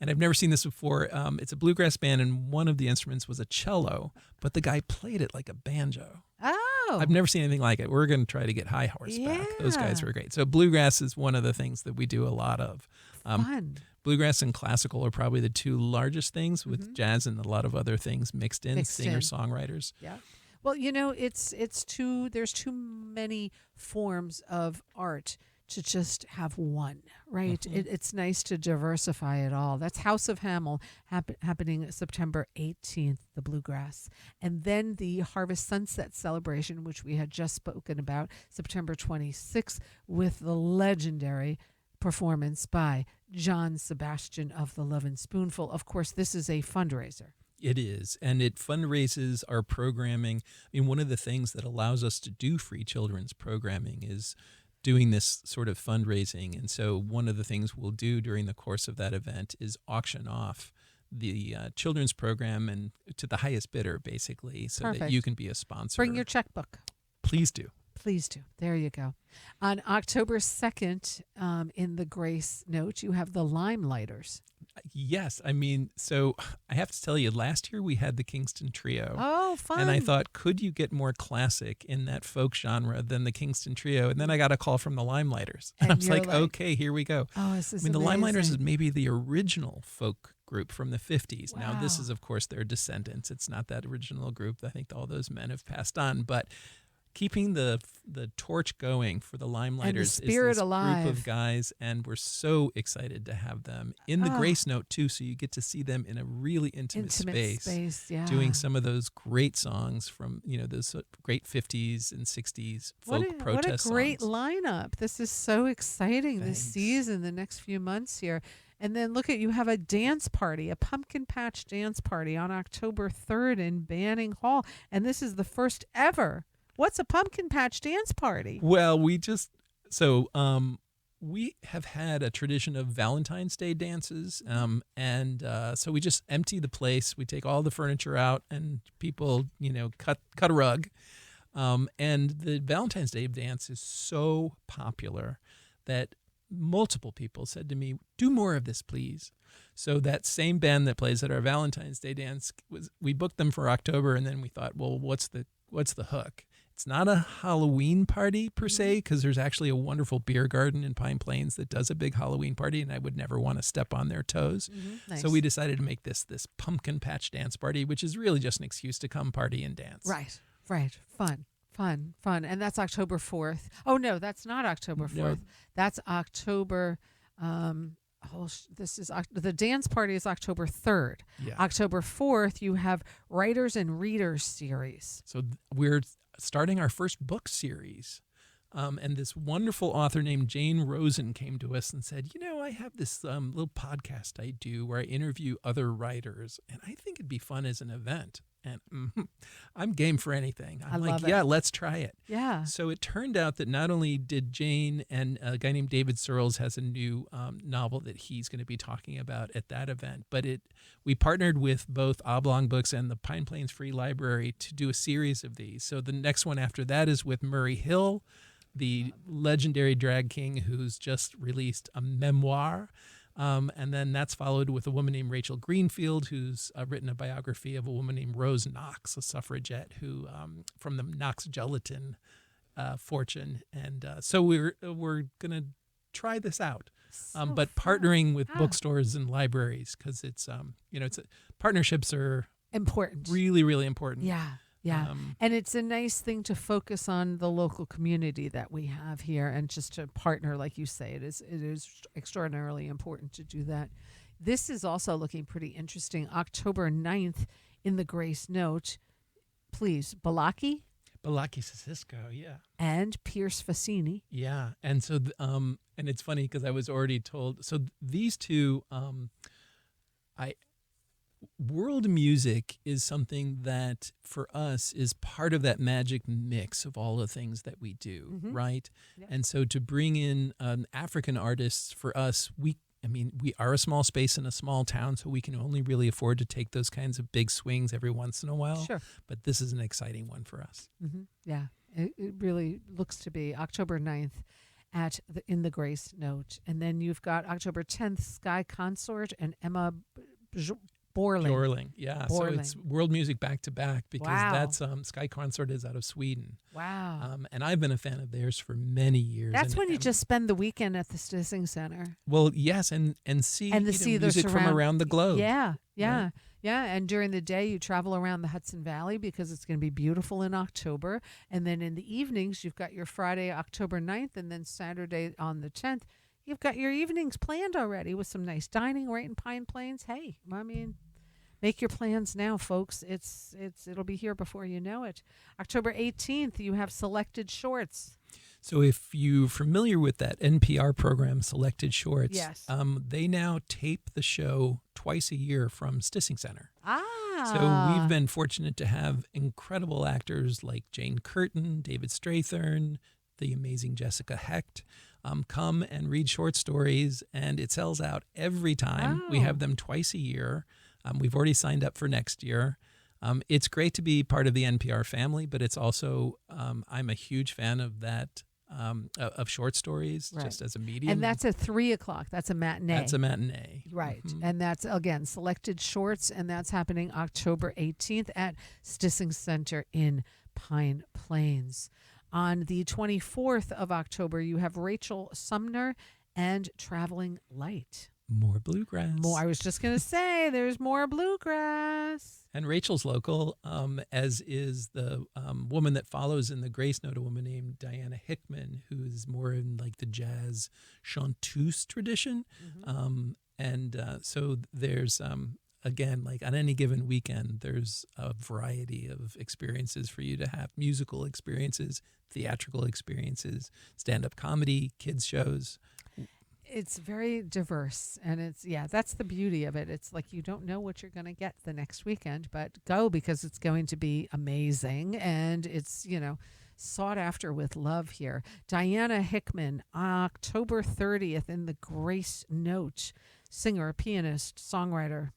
And I've never seen this before. It's a bluegrass band, and one of the instruments was a cello, but the guy played it like a banjo. Oh, I've never seen anything like it. We're going to try to get High Horse back. Those guys Yeah. were great. So bluegrass is one of the things that we do a lot of. fun. Bluegrass and classical are probably the two largest things, with jazz and a lot of other things mixed in, Mixed in. singer-songwriters. Yeah. Well, it's too. There's too many forms of art to just have one, right? It's nice to diversify it all. That's House of Hamel happening September 18th, the Bluegrass. And then the Harvest Sunset Celebration, which we had just spoken about, September 26th, with the legendary performance by John Sebastian of the Lovin' Spoonful. Of course, this is a fundraiser. It is, and it fundraises our programming. I mean, one of the things that allows us to do free children's programming is doing this sort of fundraising. And so one of the things we'll do during the course of that event is auction off the children's program and to the highest bidder, basically, so that Perfect. you can be a sponsor. Bring your checkbook. Please do. Please do. There you go. On October 2nd, in the Grace Note, you have the Limelighters. Yes. I mean, so I have to tell you, last year we had the Kingston Trio. Oh, fun. And I thought, could you get more classic in that folk genre than the Kingston Trio? And then I got a call from the Limelighters. And I was you're like, okay, here we go. Oh, this is I mean, the Limelighters is amazing. maybe the original folk group from the 50s. Now, this Wow. is, of course, their descendants. It's not that original group. I think all those men have passed on. But keeping the torch going for the Limelighters is spirit this alive. group of guys, and we're so excited to have them in the Grace Note too. So you get to see them in a really intimate space, yeah. doing some of those great songs from those great 50s and 60s folk protest What a great songs. lineup! This is so exciting this Thanks. season, the next few months here. And then look at you have a dance party, a pumpkin patch dance party on October 3rd in Banning Hall, and this is the first ever. What's a pumpkin patch dance party? Well, we have had a tradition of Valentine's Day dances, so we just empty the place. We take all the furniture out, and people, cut a rug. And the Valentine's Day dance is so popular that multiple people said to me, "Do more of this, please." So that same band that plays at our Valentine's Day dance we booked them for October, and then we thought, well, what's the hook? It's not a Halloween party per se, because there's actually a wonderful beer garden in Pine Plains that does a big Halloween party, and I would never want to step on their toes. Nice. So we decided to make this pumpkin patch dance party, which is really just an excuse to come party and dance. Right. Fun. And that's October 4th. Oh, no, that's not October 4th. No. That's October. The dance party is October 3rd. Yeah. October 4th, you have Writers and Readers series. So we're starting our first book series. And this wonderful author named Jane Rosen came to us and said, I have this little podcast I do where I interview other writers, and I think it'd be fun as an event. And I'm game for anything. I'm like, love it. yeah, let's try it. Yeah. So it turned out that not only did Jane and a guy named David Searles has a new novel that he's going to be talking about at that event, but we partnered with both Oblong Books and the Pine Plains Free Library to do a series of these. So the next one after that is with Murray Hill, the legendary drag king who's just released a memoir. And then that's followed with a woman named Rachel Greenfield, who's written a biography of a woman named Rose Knox, a suffragette who from the Knox gelatin fortune. And so we're going to try this out, but partnering with bookstores and libraries, because it's partnerships are important. really, really important. Yeah. And it's a nice thing to focus on the local community that we have here, and just to partner, like you say, it is extraordinarily important to do that. This is also looking pretty interesting. October 9th in the Grace Note, please, Balaki Cisco, yeah. And Pierce Fassini. Yeah. And so, and it's funny because I was already told, so these two, world music is something that for us is part of that magic mix of all the things that we do, right? Yeah. And so to bring in African artists for us, we are a small space in a small town, so we can only really afford to take those kinds of big swings every once in a while. Sure. But this is an exciting one for us. Yeah, it really looks to be October 9th in the Grace Note. And then you've got October 10th, Sky Consort and Emma Borling. Yeah. Borling. So it's world music back to back, because that's Sky Consort is out of Sweden. Wow. And I've been a fan of theirs for many years. That's when you just spend the weekend at the Stissing Center. Well, yes, and see music from around the globe. Yeah. Right? Yeah, and during the day you travel around the Hudson Valley because it's going to be beautiful in October. And then in the evenings you've got your Friday, October 9th, and then Saturday on the 10th. You've got your evenings planned already with some nice dining right in Pine Plains. Hey, make your plans now, folks. It'll be here before you know it. October 18th, you have Selected Shorts. So if you're familiar with that NPR program, Selected Shorts, yes. They now tape the show twice a year from Stissing Center. Ah. So we've been fortunate to have incredible actors like Jane Curtin, David Strathern, the amazing Jessica Hecht, come and read short stories, and it sells out every time. We have them twice a year. We've already signed up for next year. It's great to be part of the NPR family, but it's also, I'm a huge fan of that, of short stories, right, just as a medium. And that's at 3:00. That's a matinee. That's a matinee. Right. And that's, again, Selected Shorts, and that's happening October 18th at Stissing Center in Pine Plains. On the 24th of October, you have Rachel Sumner and Traveling Light. More bluegrass. I was just going to say, there's more bluegrass. And Rachel's local, as is the woman that follows in the Grace Note, a woman named Diana Hickman, who's more in like the jazz chanteuse tradition. So there's, again, like on any given weekend, there's a variety of experiences for you to have: musical experiences, theatrical experiences, stand-up comedy, kids shows. It's very diverse, and that's the beauty of it. It's like you don't know what you're going to get the next weekend, but go, because it's going to be amazing, and it's, sought after with love here. Diana Hickman, October 30th in the Grace Note, singer, pianist, songwriter.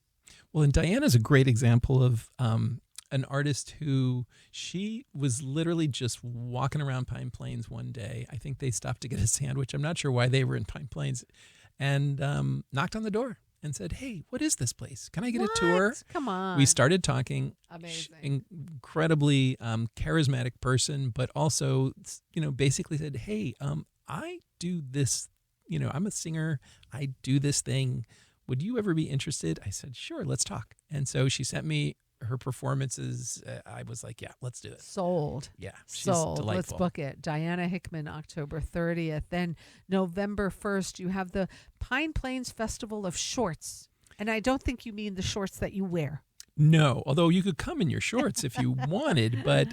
Well, and Diana's a great example of an artist who, she was literally just walking around Pine Plains one day. I think they stopped to get a sandwich. I'm not sure why they were in Pine Plains, and knocked on the door and said, "Hey, what is this place? Can I get a tour?" Come on. We started talking. Amazing. Incredibly charismatic person, but also, basically said, "Hey, I do this, I'm a singer. I do this thing. Would you ever be interested?" I said, "Sure, let's talk." And so she sent me her performances. I was like, "Yeah, let's do it." Sold. Yeah, she's Sold. delightful. Let's book it. Diana Hickman, October 30th. Then November 1st, you have the Pine Plains Festival of Shorts. And I don't think you mean the shorts that you wear. No, although you could come in your shorts if you wanted, but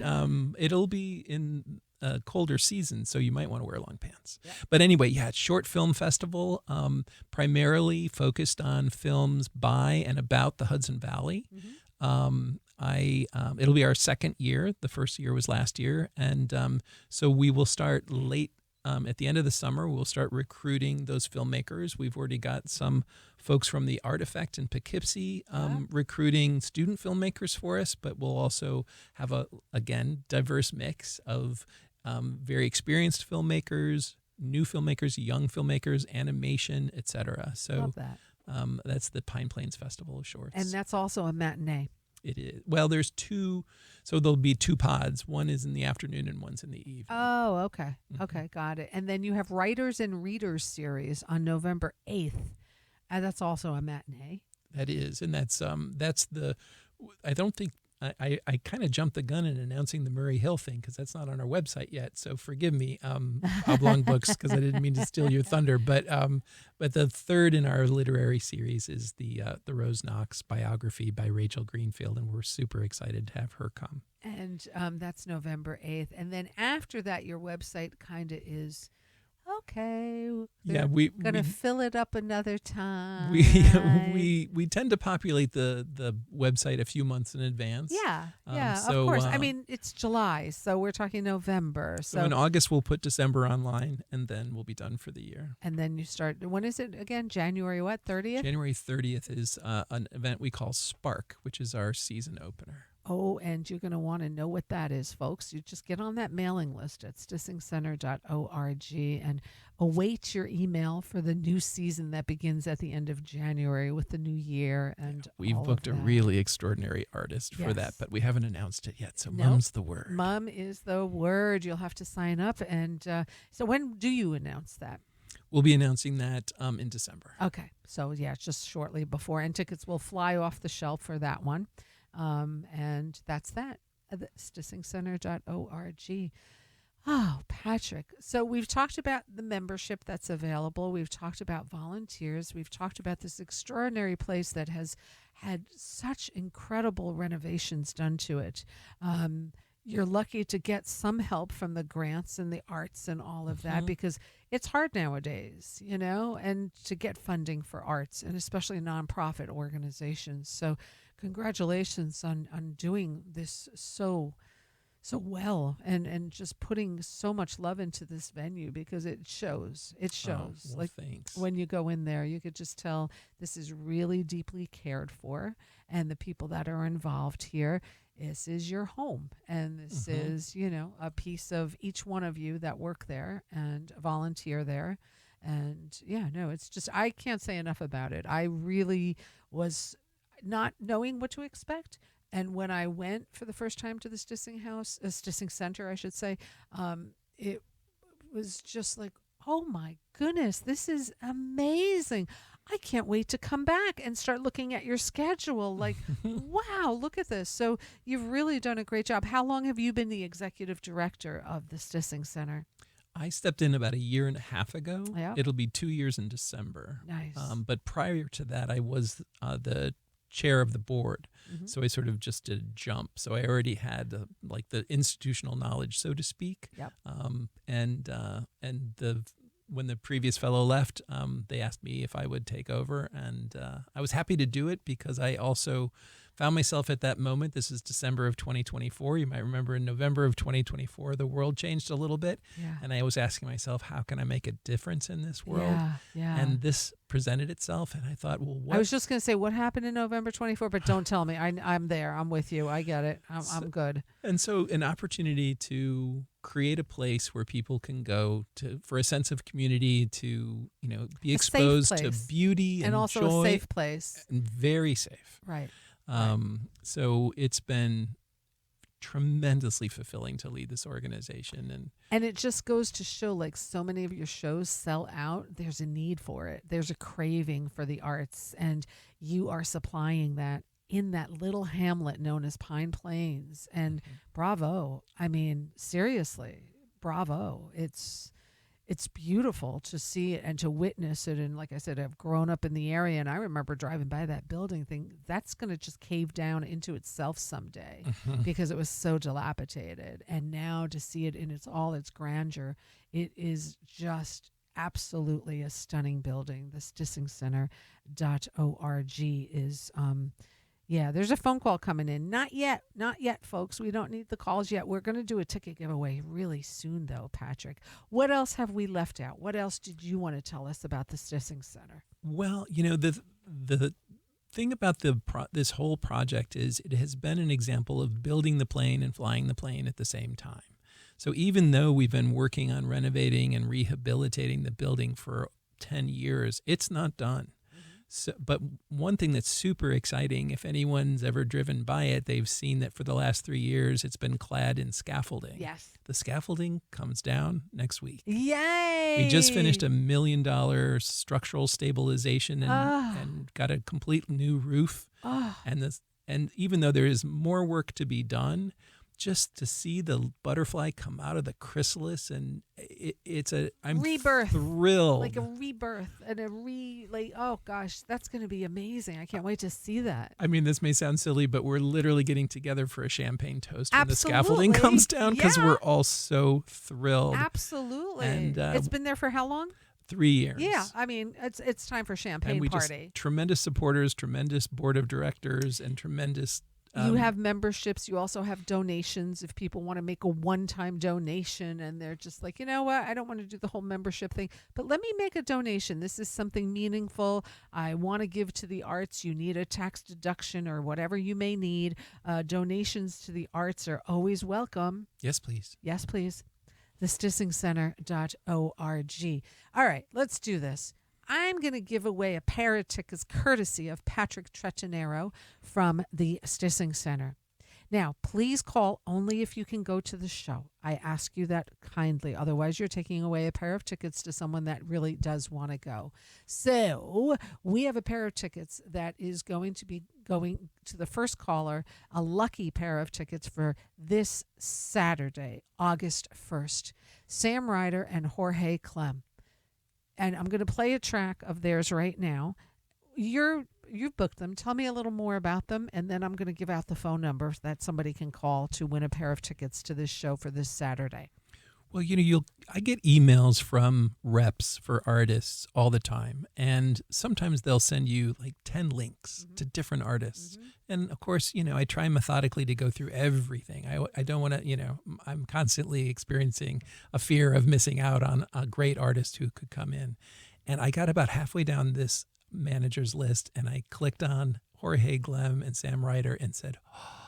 it'll be in a colder season, so you might want to wear long pants. Yeah. But anyway, it's Short Film Festival, primarily focused on films by and about the Hudson Valley. It'll be our second year. The first year was last year, and so we will start late. At the end of the summer, we'll start recruiting those filmmakers. We've already got some folks from the Artifact in Poughkeepsie recruiting student filmmakers for us, but we'll also have again, diverse mix of very experienced filmmakers, new filmmakers, young filmmakers, animation, etc. So love that. That's the Pine Plains Festival of Shorts. And that's also a matinee. It is. Well, there's two, so there'll be two pods. One is in the afternoon and one's in the evening. Oh, okay. Okay, got it. And then you have Writers and Readers series on November 8th. That's also a matinee. That is. And that's I don't think, I kind of jumped the gun in announcing the Murray Hill thing because that's not on our website yet. So forgive me, Oblong Books, because I didn't mean to steal your thunder. But the third in our literary series is the Rose Knox biography by Rachel Greenfield, and we're super excited to have her come. And that's November 8th. And then after that, your website kind of is, okay, we're going to fill it up another time. We tend to populate the website a few months in advance. Yeah, of course. I mean, it's July, so we're talking November. So in August, we'll put December online, and then we'll be done for the year. And then you start, when is it again? January what, 30th? January 30th is an event we call Spark, which is our season opener. Oh, and you're going to want to know what that is, folks. You just get on that mailing list at stissingcenter.org and await your email for the new season that begins at the end of January with the new year. And we've booked a really extraordinary artist for that, but we haven't announced it yet. So Mum's the word. Mum is the word. You'll have to sign up. And so when do you announce that? We'll be announcing that in December. Okay. So, just shortly before. And tickets will fly off the shelf for that one. And that's that. stissingcenter.org. Oh, Patrick. So we've talked about the membership that's available. We've talked about volunteers. We've talked about this extraordinary place that has had such incredible renovations done to it. You're lucky to get some help from the grants and the arts and all of that, because it's hard nowadays, and to get funding for arts, and especially nonprofit organizations. So congratulations on doing this so well and just putting so much love into this venue, because it shows. Thanks. When you go in there, you could just tell this is really deeply cared for, and the people that are involved here, this is your home, and this is, a piece of each one of you that work there and volunteer there. And it's just, I can't say enough about it. I really was not knowing what to expect. And when I went for the first time to the Stissing Center, I should say, it was just like, oh my goodness, this is amazing. I can't wait to come back and start looking at your schedule. Like, wow, look at this. So you've really done a great job. How long have you been the executive director of the Stissing Center? I stepped in about a year and a half ago. Yeah. It'll be 2 years in December. Nice. But prior to that, I was the chair of the board. Mhm. So I sort of just did a jump. So I already had the institutional knowledge, so to speak. Yep. When the previous fellow left, they asked me if I would take over, and I was happy to do it because I also found myself at that moment. This is December of 2024. You might remember in November of 2024, the world changed a little bit, Yeah. and I was asking myself, how can I make a difference in this world? Yeah. And this presented itself, and I thought, well, what? I was just going to say what happened in November 24, but don't tell me. I'm there. I'm with you. I get it. I'm good. And so an opportunity to create a place where people can go for a sense of community, to be A safe exposed to place. beauty and also joy, a safe place. and very safe. Right. So it's been tremendously fulfilling to lead this organization, And it just goes to show, like, so many of your shows sell out. There's a need for it. There's a craving for the arts, and you are supplying that in that little hamlet known as Pine Plains. And bravo. I mean, seriously, bravo. It's beautiful to see it and to witness it. And like I said, I've grown up in the area, and I remember driving by that building thing. That's going to just cave down into itself someday because it was so dilapidated. And now to see it in all its grandeur, it is just absolutely a stunning building. The StissingCenter.org is yeah, there's a phone call coming in. Not yet, folks. We don't need the calls yet. We're going to do a ticket giveaway really soon, though, Patrick. What else have we left out? What else did you want to tell us about the Stissing Center? Well, the thing about this whole project is it has been an example of building the plane and flying the plane at the same time. So even though we've been working on renovating and rehabilitating the building for 10 years, it's not done. So, but one thing that's super exciting, if anyone's ever driven by it, they've seen that for the last 3 years, it's been clad in scaffolding. Yes. The scaffolding comes down next week. Yay! We just finished $1 million structural stabilization and got a complete new roof. And even though there is more work to be done, just to see the butterfly come out of the chrysalis, and I'm rebirth, thrilled, like a rebirth and oh gosh, that's going to be amazing. I can't wait to see that. I mean, this may sound silly, but we're literally getting together for a champagne toast when Absolutely. the scaffolding comes down because Yeah. we're all so thrilled. Absolutely. And it's been there for how long? 3 years. Yeah, I mean, it's time for champagne and we party. Just tremendous supporters, tremendous board of directors, and tremendous. You have memberships. You also have donations. If people want to make a one-time donation and they're just like, you know what, I don't want to do the whole membership thing, but let me make a donation. This is something meaningful. I want to give to the arts. You need a tax deduction or whatever you may need. Donations to the arts are always welcome. Yes, please. Yes, please. The StissingCenter.org. All right, let's do this. I'm going to give away a pair of tickets courtesy of Patrick Trettenero from the Stissing Center. Now, please call only if you can go to the show. I ask you that kindly. Otherwise, you're taking away a pair of tickets to someone that really does want to go. So we have a pair of tickets that is going to be going to the first caller, a lucky pair of tickets for this Saturday, August 1st. Sam Ryder and Jorge Clem. And I'm going to play a track of theirs right now. You've booked them. Tell me a little more about them, and then I'm going to give out the phone number that somebody can call to win a pair of tickets to this show for this Saturday. Well, I get emails from reps for artists all the time, and sometimes they'll send you like 10 links to different artists. And of course, I try methodically to go through everything. I don't want to, I'm constantly experiencing a fear of missing out on a great artist who could come in. And I got about halfway down this manager's list, and I clicked on Jorge Clem and Sam Ryder and said, oh,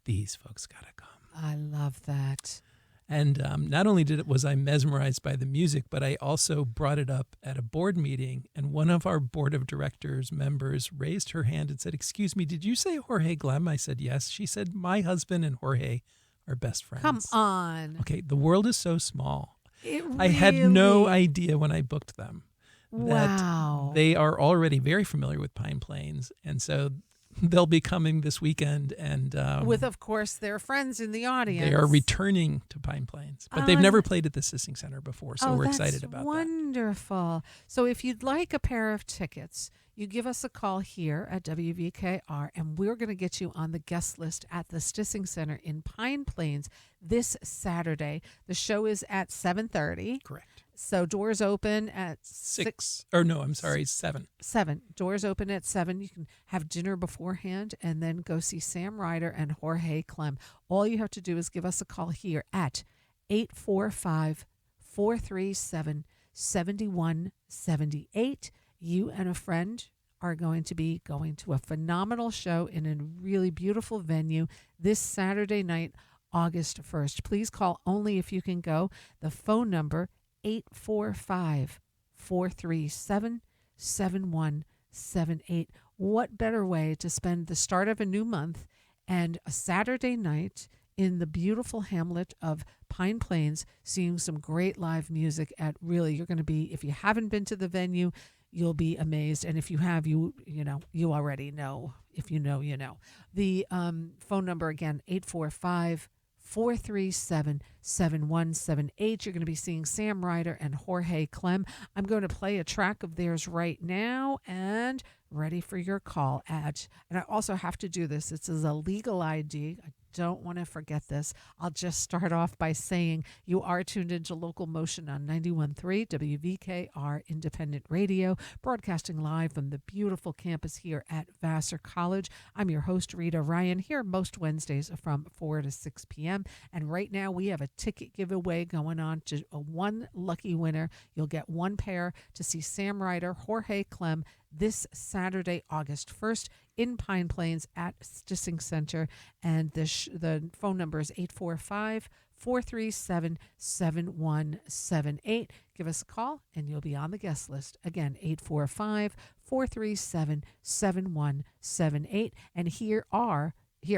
these folks got to come. I love that. And not only was I mesmerized by the music, but I also brought it up at a board meeting, and one of our board of directors members raised her hand and said, "Excuse me, did you say Jorge Clem?" I said, "Yes." She said, "My husband and Jorge are best friends." Come on. Okay, the world is so small. It I had no really- idea when I booked them that Wow. they are already very familiar with Pine Plains, and so they'll be coming this weekend, and With, of course, their friends in the audience. they are returning to Pine Plains, but they've never played at the Stissing Center before, so we're excited about that. Wonderful. So if you'd like a pair of tickets, you give us a call here at WVKR, and we're going to get you on the guest list at the Stissing Center in Pine Plains this Saturday. The show is at 7:30. Correct. So doors open at 6. Or no, I'm sorry, 7. 7. Doors open at 7. You can have dinner beforehand and then go see Sam Ryder and Jorge Clem. All you have to do is give us a call here at 845-437-7178. You and a friend are going to be going to a phenomenal show in a really beautiful venue this Saturday night, August 1st. Please call only if you can go. The phone number 845-437-7178. What better way to spend the start of a new month and a Saturday night in the beautiful hamlet of Pine Plains, seeing some great live music at really, you're going to be, if you haven't been to the venue, you'll be amazed. And if you have, you already know. If you know, you know. The phone number again, 845-437-7178. You're going to be seeing Sam Ryder and Jorge Clem. I'm going to play a track of theirs right now and ready for your call and I also have to do this. This is a legal ID. I don't want to forget this. I'll just start off by saying you are tuned into Local Motion on 91.3 WVKR Independent Radio, broadcasting live from the beautiful campus here at Vassar College. I'm your host, Rita Ryan, here most Wednesdays from 4 to 6 p.m. And right now we have a ticket giveaway going on to one lucky winner. You'll get one pair to see Sam Ryder, Jorge Clem, this Saturday, August 1st, in Pine Plains at Stissing Center. And the phone number is 845-437-7178. Give us a call, and you'll be on the guest list. Again, 845-437-7178. And here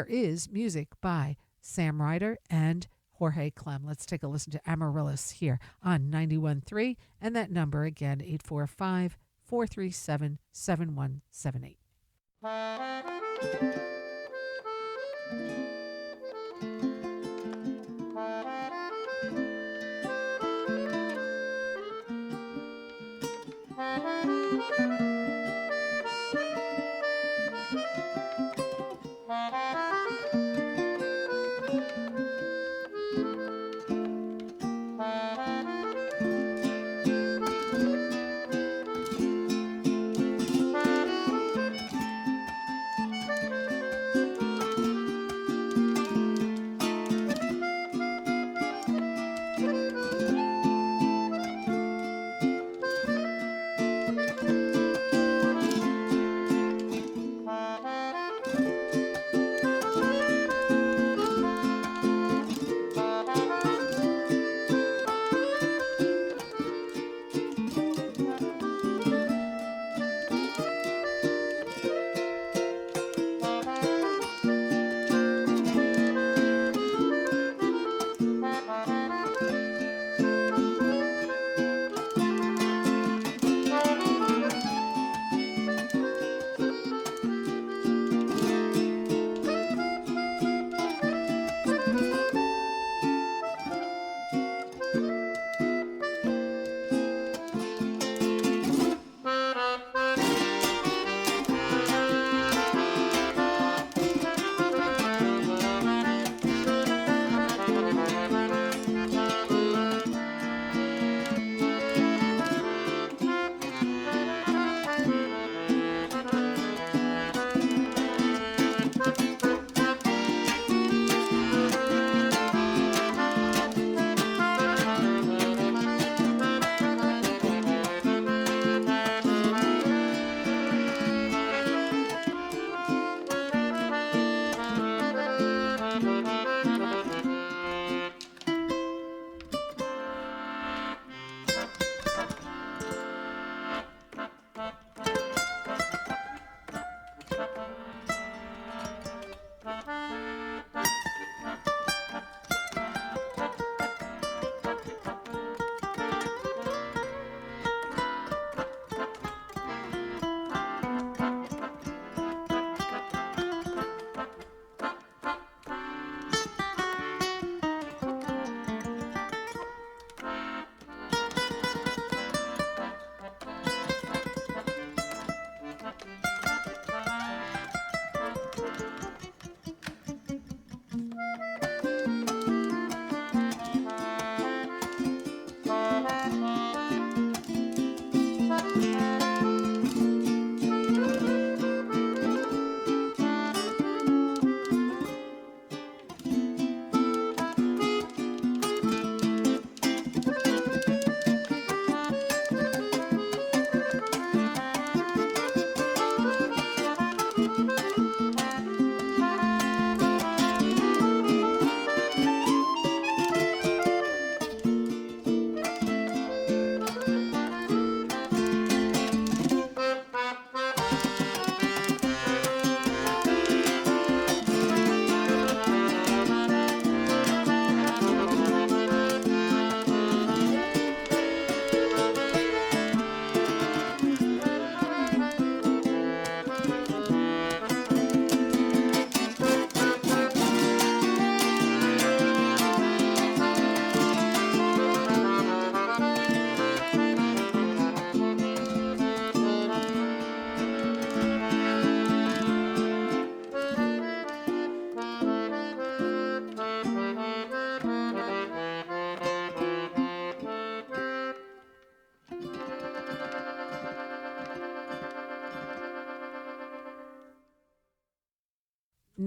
is music by Sam Ryder and Jorge Clem. Let's take a listen to Amaryllis here on 91.3. And that number again, 845-437-7178.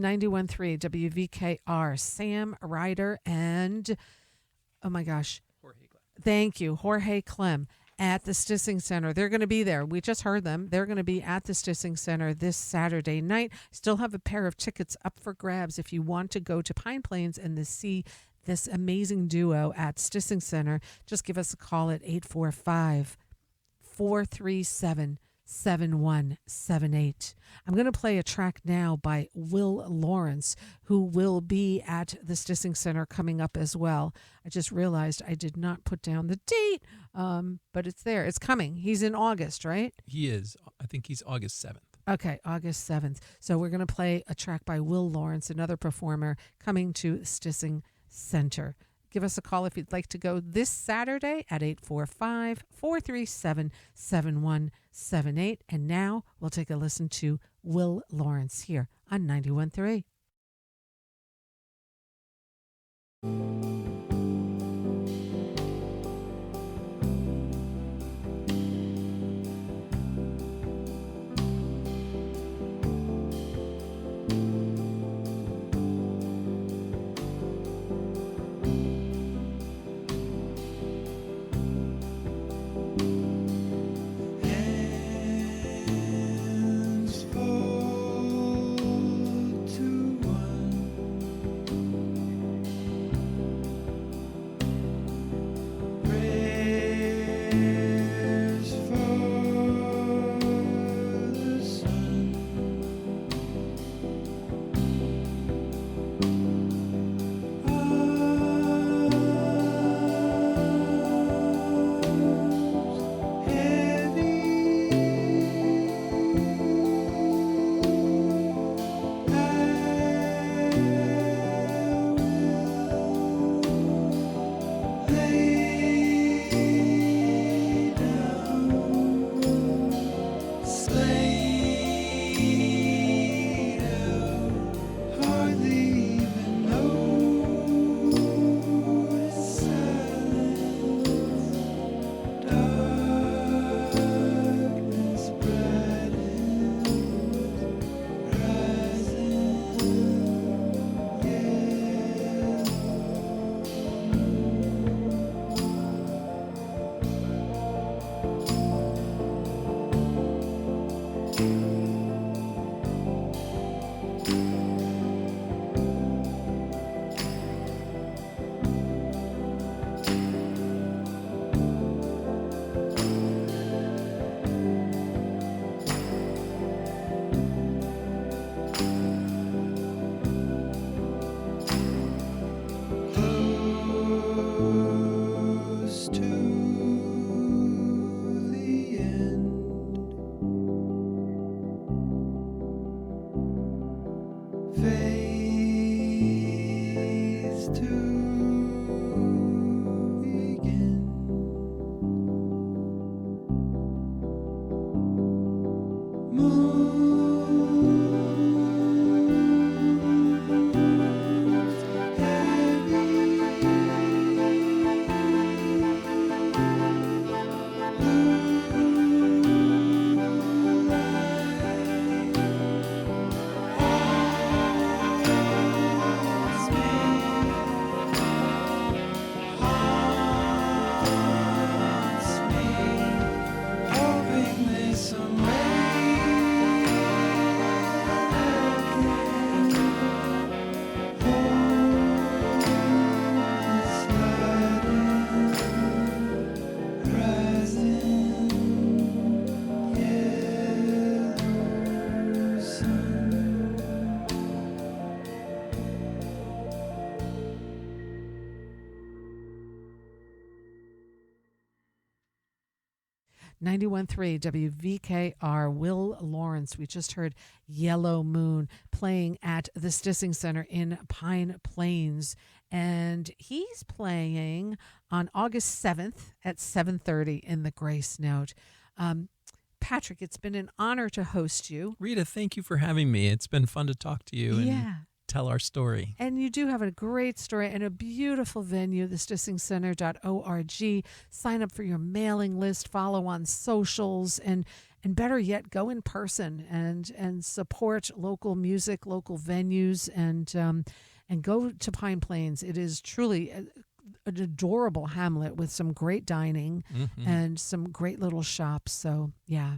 91.3 WVKR, Sam Ryder and, oh my gosh, thank you, Jorge Clem at the Stissing Center. They're going to be there. We just heard them. They're going to be at the Stissing Center this Saturday night. Still have a pair of tickets up for grabs if you want to go to Pine Plains and to see this amazing duo at Stissing Center. Just give us a call at 845-437-7178. I'm going to play a track now by Will Lawrence, who will be at the Stissing Center coming up as well. I just realized I did not put down the date, but it's there. It's coming. He's in August, right? He is. I think he's August 7th. Okay, August 7th. So we're going to play a track by Will Lawrence, another performer coming to Stissing Center. Give us a call if you'd like to go this Saturday at 845-437-7178. And now we'll take a listen to Will Lawrence here on 91.3. .3 WVKR, Will Lawrence. We just heard Yellow Moon playing at the Stissing Center in Pine Plains. And he's playing on August 7th at 7:30 in the Grace Note. Patrick, it's been an honor to host you. Rita, thank you for having me. It's been fun to talk to you and tell our story. And you do have a great story and a beautiful venue, thestissingcenter.org. Sign up for your mailing list, follow on socials, and better yet, go in person and support local music, local venues, and go to Pine Plains. It is truly an adorable hamlet with some great dining and some great little shops. So yeah,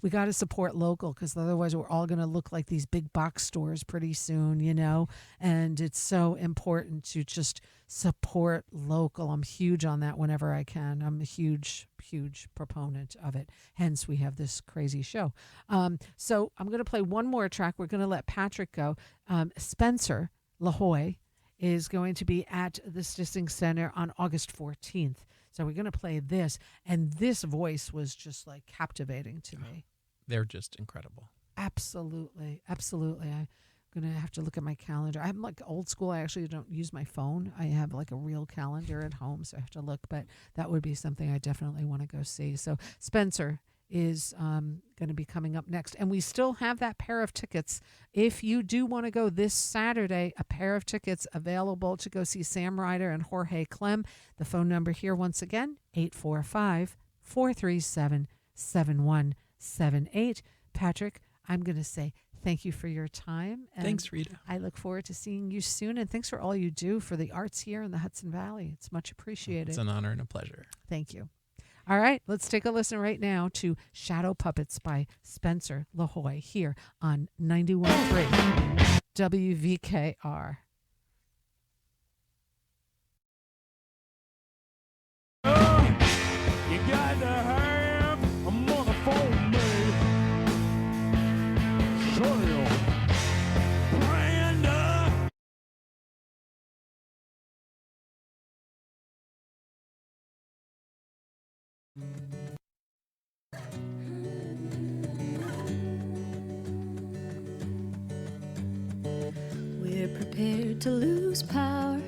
we got to support local, because otherwise we're all going to look like these big box stores pretty soon, and it's so important to just support local. I'm huge on that whenever I can. I'm a huge proponent of it. Hence, we have this crazy show. So I'm going to play one more track. We're going to let Patrick go. Spencer LaHoy is going to be at the Stissing Center on August 14th. So we're going to play this, and this voice was just like captivating to me. They're just incredible. Absolutely. I'm going to have to look at my calendar. I'm like old school. I actually don't use my phone. I have like a real calendar at home, so I have to look, but that would be something I definitely want to go see. So Spencer is going to be coming up next. And we still have that pair of tickets. If you do want to go this Saturday, a pair of tickets available to go see Sam Ryder and Jorge Clem. The phone number here once again, 845-437-7178. Patrick, I'm going to say thank you for your time. And thanks, Rita. I look forward to seeing you soon. And thanks for all you do for the arts here in the Hudson Valley. It's much appreciated. It's an honor and a pleasure. Thank you. All right, let's take a listen right now to Shadow Puppets by Spencer LaHoy here on 91.3 WVKR. You got to have a motherfucker made. Soil. Branda. We're prepared to lose power.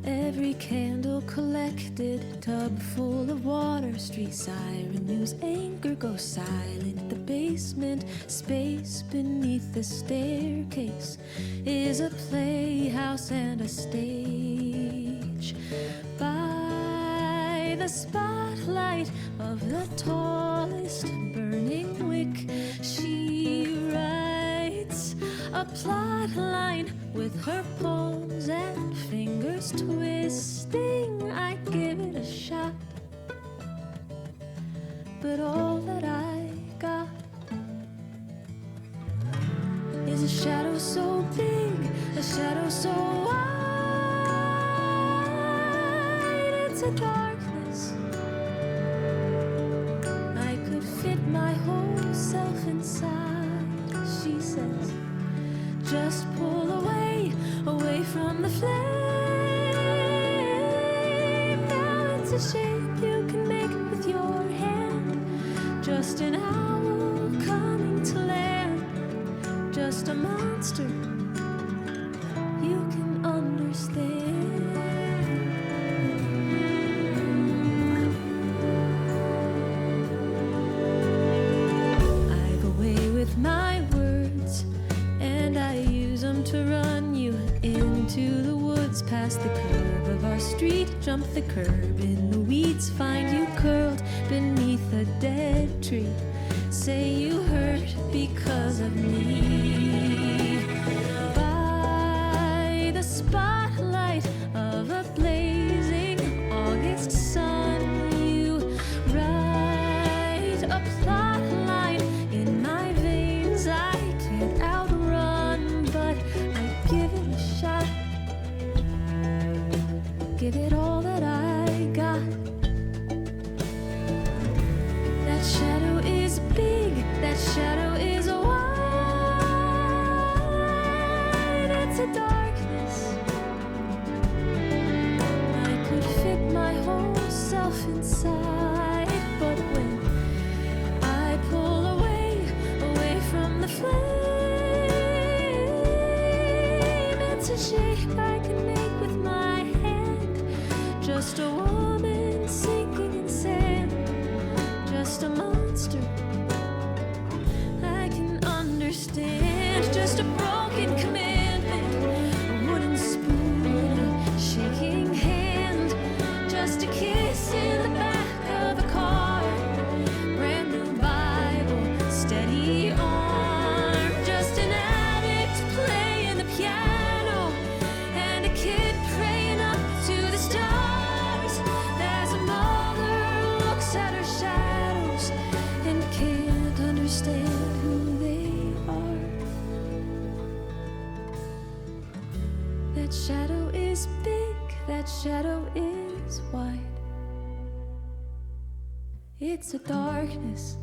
Every candle collected, tub full of water, street siren news, anchor goes silent. The basement, space beneath the staircase, is a playhouse and a stage. By the spotlight of the tallest burning wick, she writes a plot line with her palms and fingers twisting. I give it a shot, but all that I got is a shadow so big, a shadow so wide. It's a darkness I could fit my whole self inside. She says, just pull away from the flame. Now it's a shape you can make with your hand, just an owl coming to land, just a monster you can understand. I've a way with my words, and I use them to run you into the woods, past the curve of our street, jump the curb in the weeds, find you curled beneath a dead tree, say you hurt because of me. By the spotlight of a blazing August sun, you write a plot line in my veins I can't outrun, but I give it a shot, give it all that I got. That shadow is big, that shadow is wide. It's a darkness I could fit my whole self inside, but when I pull away from the flame, it's a shape I can make with my hand, just a woman sinking in sand, just a monster I can understand, just a broken commandment, a wooden spoon, a shaking hand, just a kiss in the back of a car, brand new Bible That shadow is big, that shadow is wide. It's a darkness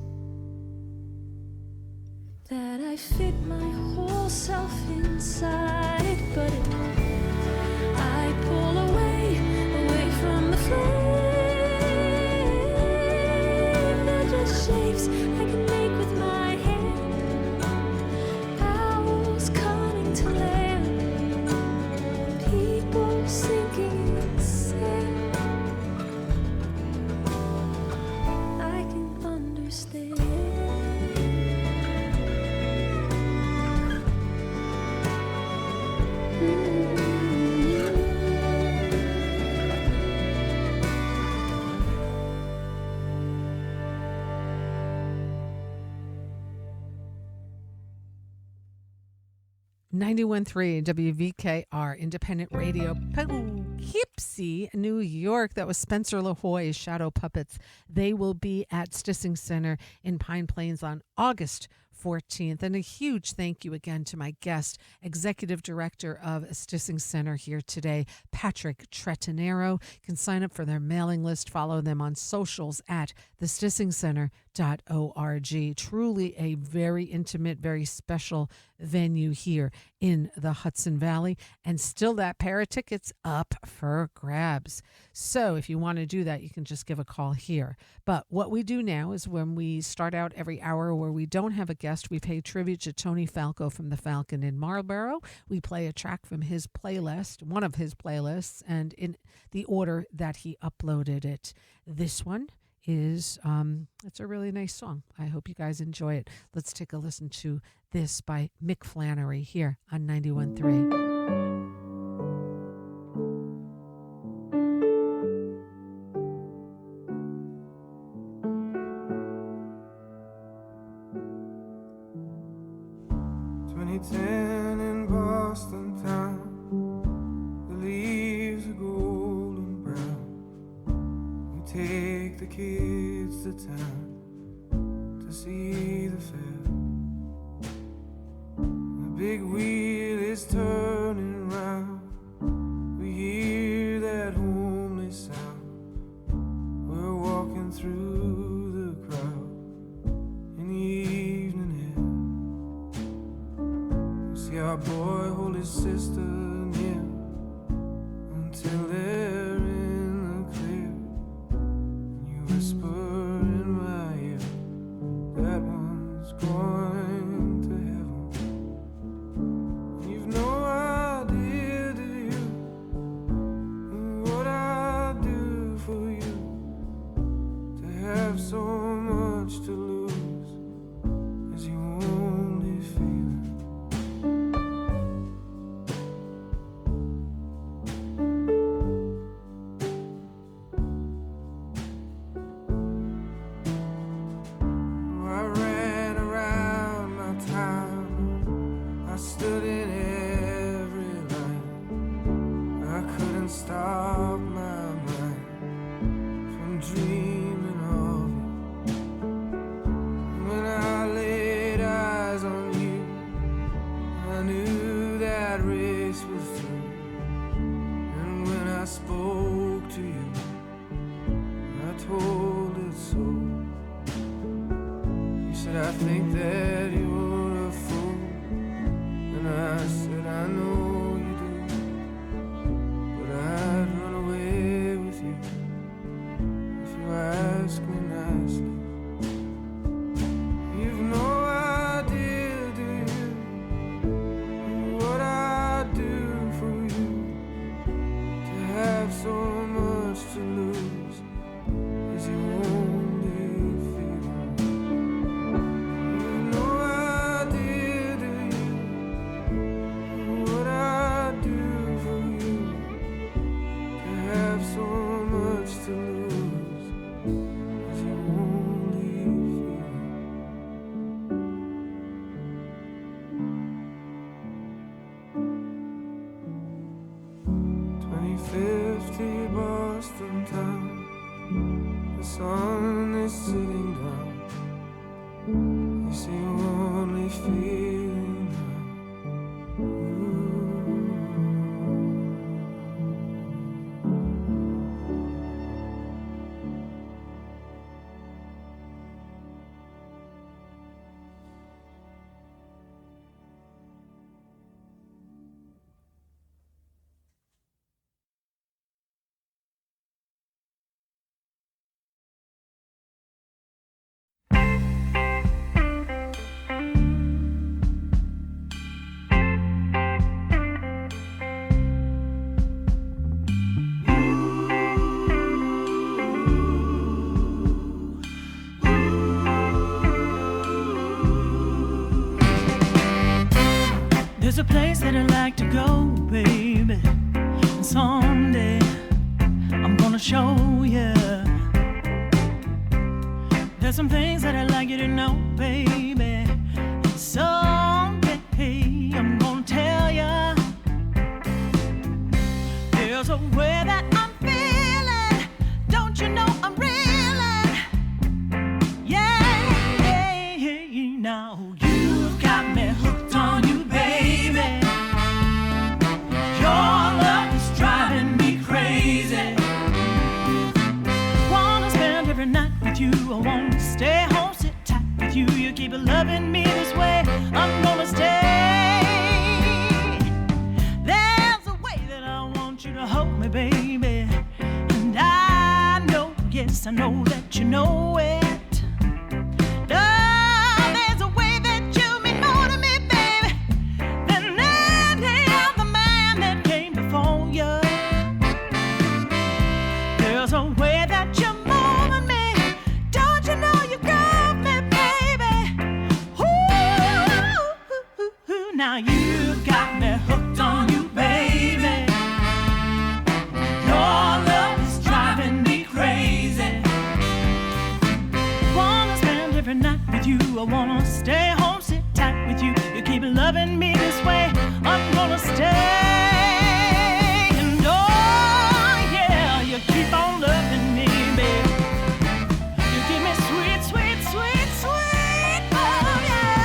that I fit my whole self inside, but I pull away from the flame. They're just shapes I can make with my hand. Owls coming to land, people sinking in sand. I can understand. 91.3 WVKR Independent Radio, Poughkeepsie, New York. That was Spencer LaHoy's Shadow Puppets. They will be at Stissing Center in Pine Plains on August 14th. And a huge thank you again to my guest, Executive Director of Stissing Center here today, Patrick Trettenero. You can sign up for their mailing list, follow them on socials at thestissingcenter.org. Truly a very intimate, very special venue here in the Hudson Valley, and still that pair of tickets up for grabs. So if you want to do that, you can just give a call here. But what we do now is when we start out every hour where we don't have a guest, we pay tribute to Tony Falco from the Falcon in Marlboro. We play a track from his playlist, one of his playlists, and in the order that he uploaded it. This one is it's a really nice song. I hope you guys enjoy it. Let's take a listen to this by Mick Flannery here on 91.3. In Boston town, the leaves are golden brown. We take the kids to town to see the fair. The big wheel is turning round. We hear that homely sound. We're walking through the crowd in the evening air. See our boy hold his sister near until they're in the clear. And you whisper in my ear, that one's going to heaven. And you've no idea, do you, what I'd do for you, to have so much to lose as you only feel it. Stop my mind from dreaming of you. And when I laid eyes on you, I knew that race was through. And when I spoke to you, I told it so. You said, I think that you're a fool. And I said, I know. I'd run away with you if you ask me nicely. You've no idea, do you, what I'd do for you, to have so much to lose as you only feel. You've no idea, do you, what I'd do for you, have so much to lose as you only feel. 2050 Boston town, the sun is sitting down. You see you only feeling now. Ooh. a place that I like to go, baby. And someday I'm gonna show you. There's some things that I'd like you to know, baby. Someday I'm gonna tell you. There's a way that I'm feeling. Don't you know I'm reeling? Yeah, yeah. Now you've got me hooked on you, baby. Your love is driving me crazy. Wanna spend every night with you. I wanna stay home, sit tight with you. You keep loving me this way. I'm gonna stay. There's a way that I want you to hold me, baby. And I know, yes, I know that you know it. There's a way that you mean more to me, baby, than any other man that came before you. There's a way that you're moving me. Don't you know you got me, baby? Ooh, now you've got me hooked on you, baby. Your love is driving me crazy. Wanna spend every night with you. I wanna stay home, sit tight with you. You keep loving me this way. I'm gonna stay. And oh yeah, you keep on loving me, baby. You give me sweet, sweet, sweet, sweet. Oh yeah.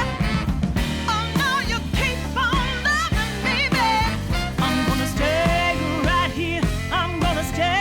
Oh no, you keep on loving me, baby. I'm gonna stay right here. I'm gonna stay.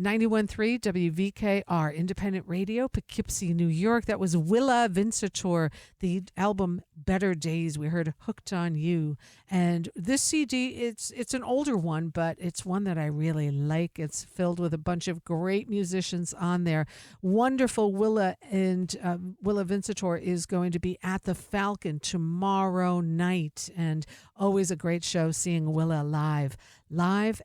.3 WVKR, independent radio, Poughkeepsie, New York. That was Willa Vincitor, the album Better Days. We heard Hooked on You. And this CD, it's an older one, but it's one that I really like. It's filled with a bunch of great musicians on there. Wonderful Willa, and Willa Vincitor is going to be at the Falcon tomorrow night. And always a great show seeing Willa live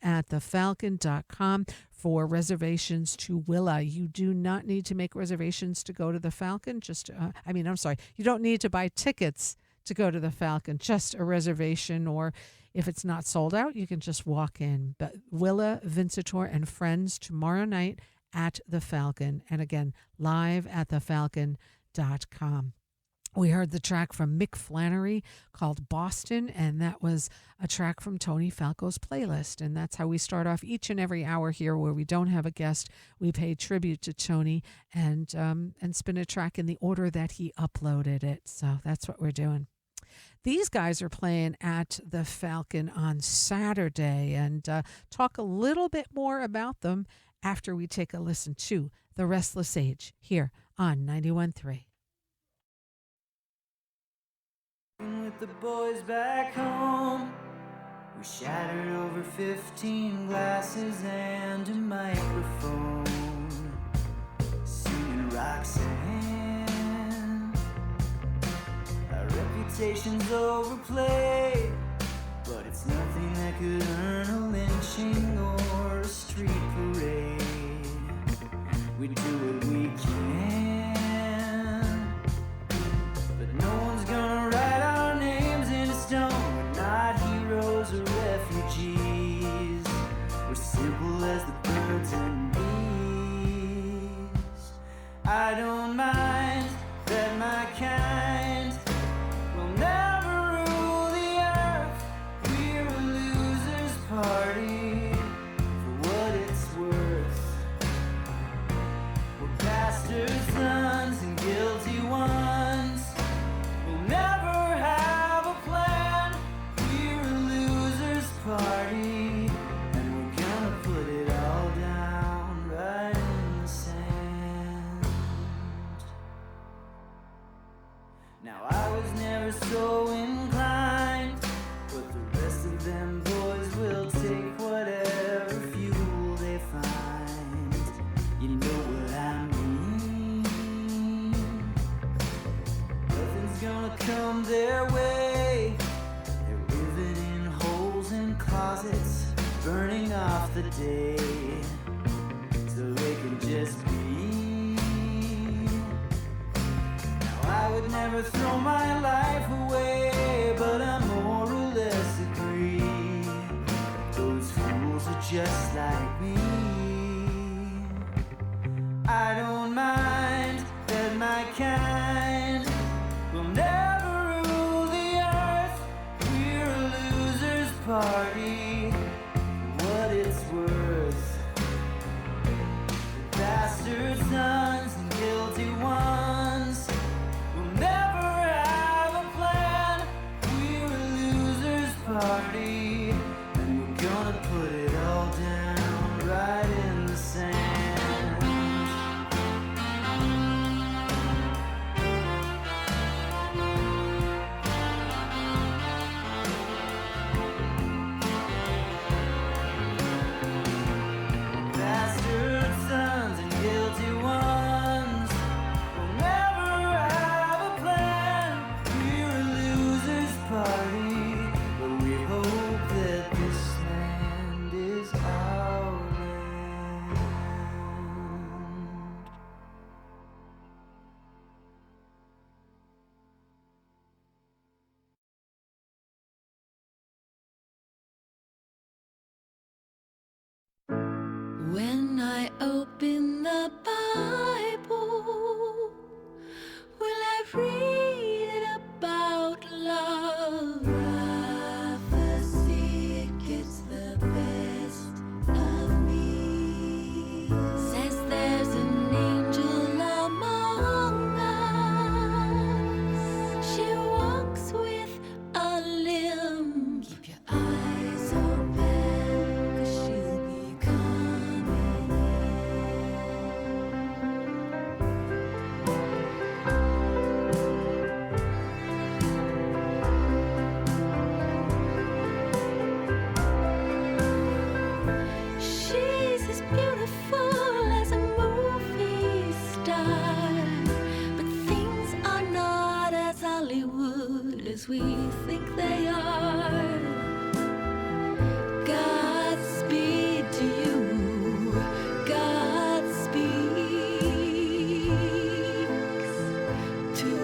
at thefalcon.com. For reservations to Willa. You do not need to make reservations to go to the Falcon. You don't need to buy tickets to go to the Falcon, just a reservation, or if it's not sold out, you can just walk in. But Willa Vincitor and friends tomorrow night at the Falcon. And again, live at thefalcon.com. We heard the track from Mick Flannery called Boston, and that was a track from Tony Falco's playlist. And that's how we start off each and every hour here where we don't have a guest. We pay tribute to Tony and spin a track in the order that he uploaded it. So that's what we're doing. These guys are playing at the Falcon on Saturday, and talk a little bit more about them after we take a listen to The Restless Age here on 91.3. With the boys back home, We shattered over 15 glasses and a microphone, singing Roxanne. Our reputation's overplayed, but it's nothing that could earn a lynching or a street parade. We do what we can, but no one's gonna write our names in stone. We're not heroes or refugees. We're simple as the birds and bees. I don't mind that my kind will never rule the earth. We're a losers party for what it's worth. We're bastard sons and guilty ones. We'll never have a plan. We're a losers party, and we're gonna put it all down right in the sand. Now I was never so inclined, but the rest of them boys will take whatever fuel they find. You know what I mean? Nothing's gonna come their way. They're living in holes and closets, burning off the day, so they can just be. Now I would never throw my life away, but I more or less agree. Those fools are just like me. I don't mind that my kind will never rule the earth. We're a losers party, what it's worth. The bastard sons and guilty ones will never have a plan. We're a losers party, and we're gonna put it all down right in the sand. Bastard sons and guilty ones will never have a plan. We're a losers party, but we hope that this land is our land. When I open the Bible, will I read it about love? Prophecy gets the best of me. Says there's an angel among us. She walks with a limb. Keep your eyes open, 'cause she'll be coming in. She's as beautiful as a movie star, but things are not as Hollywood as we think they are. Godspeed to you. God speaks to you.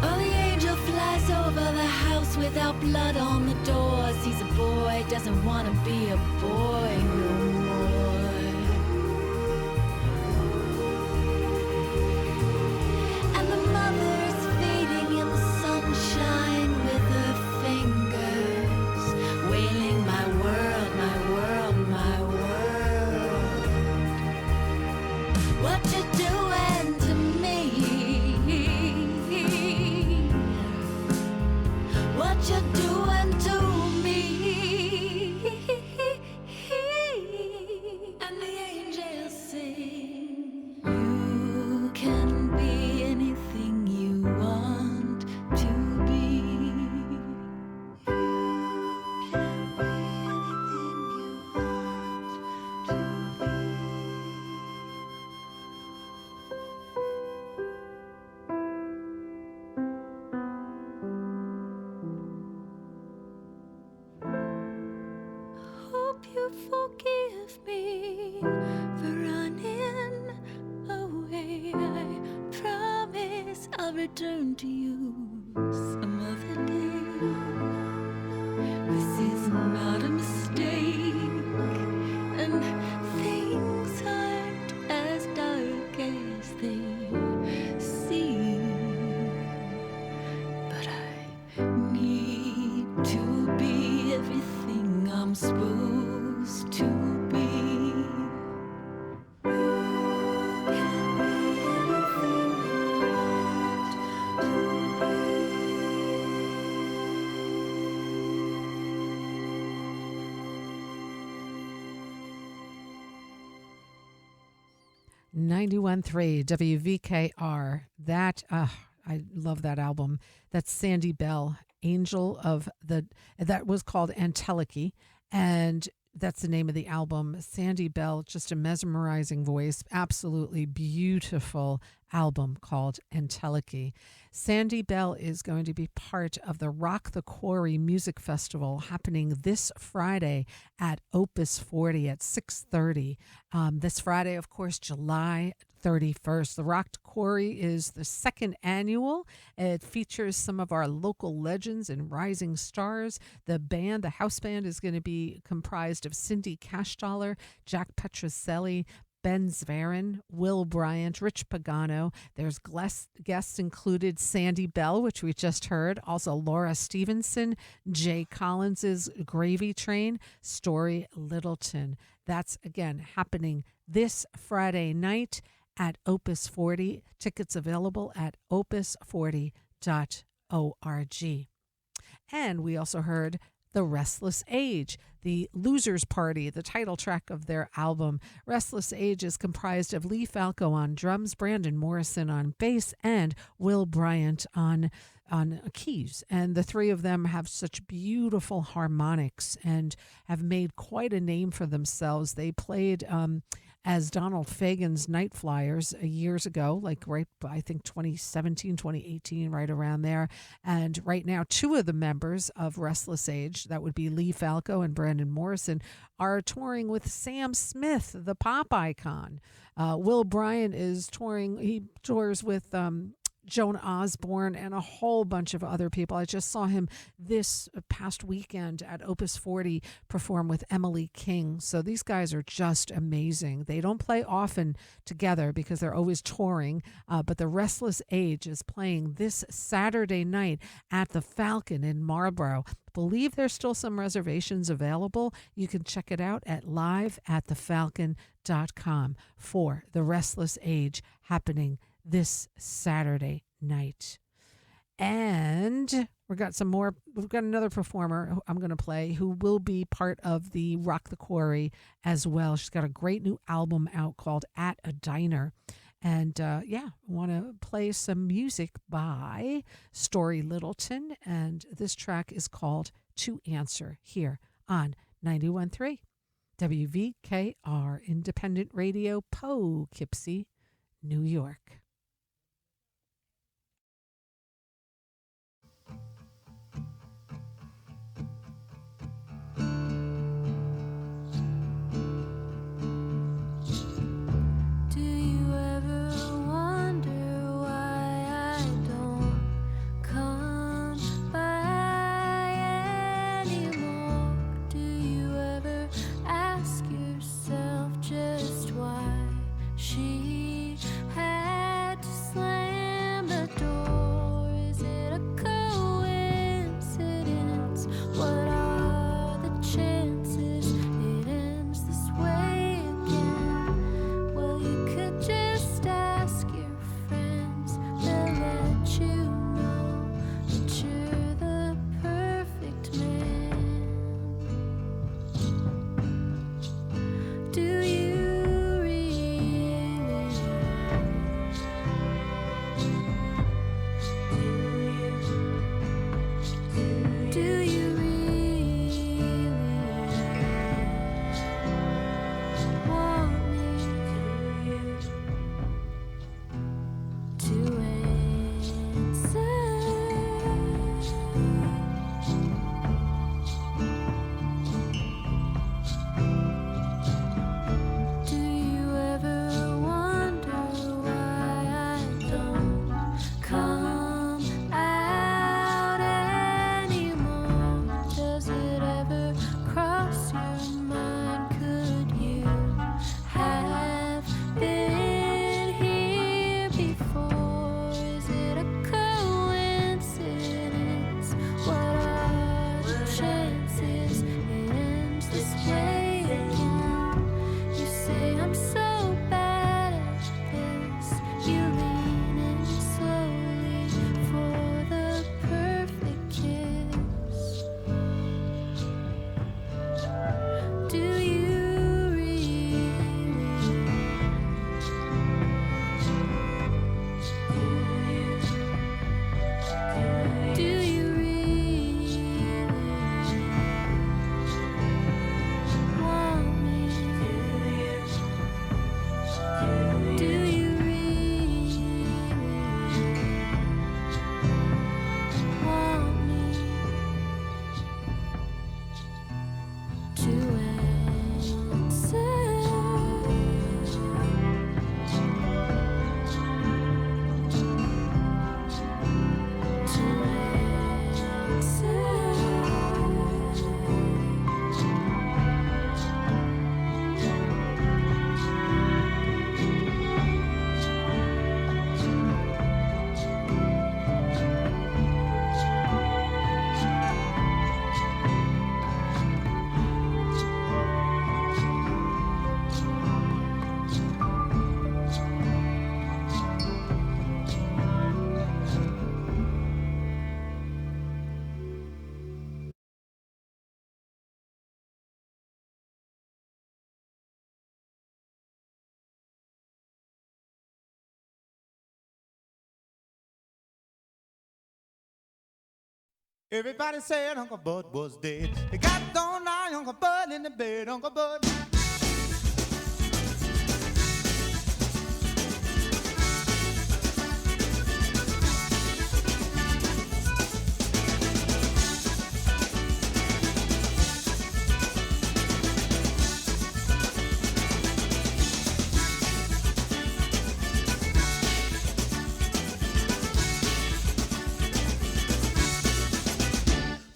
Oh, the angel flies over the house without blood on the doors. He's a boy, doesn't want to be a boy no more. And the mother's fading in the sunshine with her fingers, wailing, my world, I'll return to you some other day. This is not a mistake, and things aren't as dark as they seem. But I need to be everything I'm supposed to be. .3 WVKR. That I love that album. That's Sandy Bell, Angel of the. That was called Anteliki, and that's the name of the album. Sandy Bell, just a mesmerizing voice, absolutely beautiful album called Anteliki. Sandy Bell is going to be part of the Rock the Quarry Music Festival happening this Friday at Opus 40 at 6:30. This Friday, of course, July 31st. The Rock the Quarry is the second annual. It features some of our local legends and rising stars. The house band, is going to be comprised of Cindy Cashdollar, Jack Petroselli, Ben Zverin, Will Bryant, Rich Pagano. There's guests included Sandy Bell, which we just heard, also Laura Stevenson, Jay Collins's Gravy Train, Story Littleton. That's, again, happening this Friday night at Opus 40. Tickets available at opus40.org. And we also heard The Restless Age, the Losers Party, the title track of their album. Restless Age is comprised of Lee Falco on drums, Brandon Morrison on bass, and Will Bryant on keys. And the three of them have such beautiful harmonics and have made quite a name for themselves. They played as Donald Fagen's Night Flyers years ago, like right, I think 2017, 2018, right around there. And right now, two of the members of Restless Age, that would be Lee Falco and Brandon Morrison, are touring with Sam Smith, the pop icon. Will Bryant is touring, he tours with Joan Osborne and a whole bunch of other people. I just saw him this past weekend at Opus 40 perform with Emily King. So these guys are just amazing. They don't play often together because they're always touring, but the Restless Age is playing this Saturday night at the Falcon in Marlborough. Believe there's still some reservations available. You can check it out at liveatthefalcon.com for the Restless Age happening this Saturday night. And we've got another performer who I'm going to play who will be part of the Rock the Quarry as well. She's got a great new album out called At a Diner. And want to play some music by Story Littleton. And this track is called To Answer here on 91.3 WVKR Independent Radio, Poughkeepsie, New York. Just why she had Everybody said Uncle Bud was dead. They got on lie, Uncle Bud in the bed, Uncle Bud.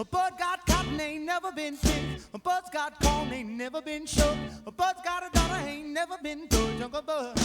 Bud got cotton, ain't never been picked. Bud's got corn, ain't never been shook. Bud's got a daughter, ain't never been told. Uncle Bud.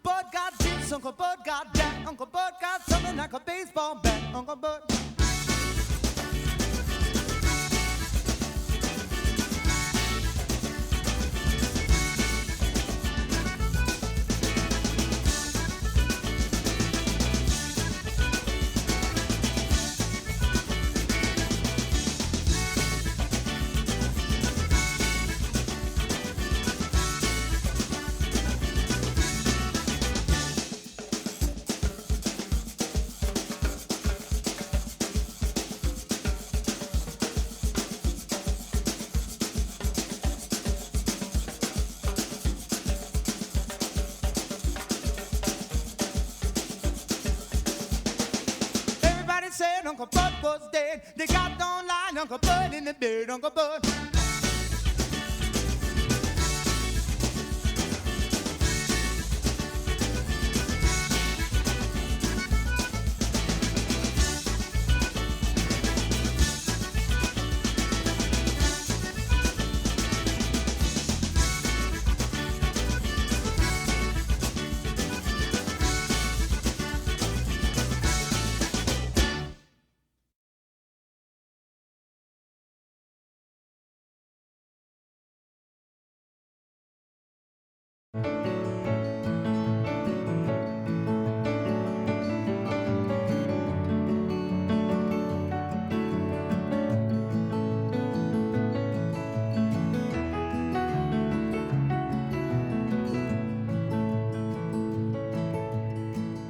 Bud got this, Uncle Bud got that. Uncle Bud got something like a baseball bat. Uncle Bud. Everybody said Uncle Bud was dead. They got on line, Uncle Bud in the bed, Uncle Bud.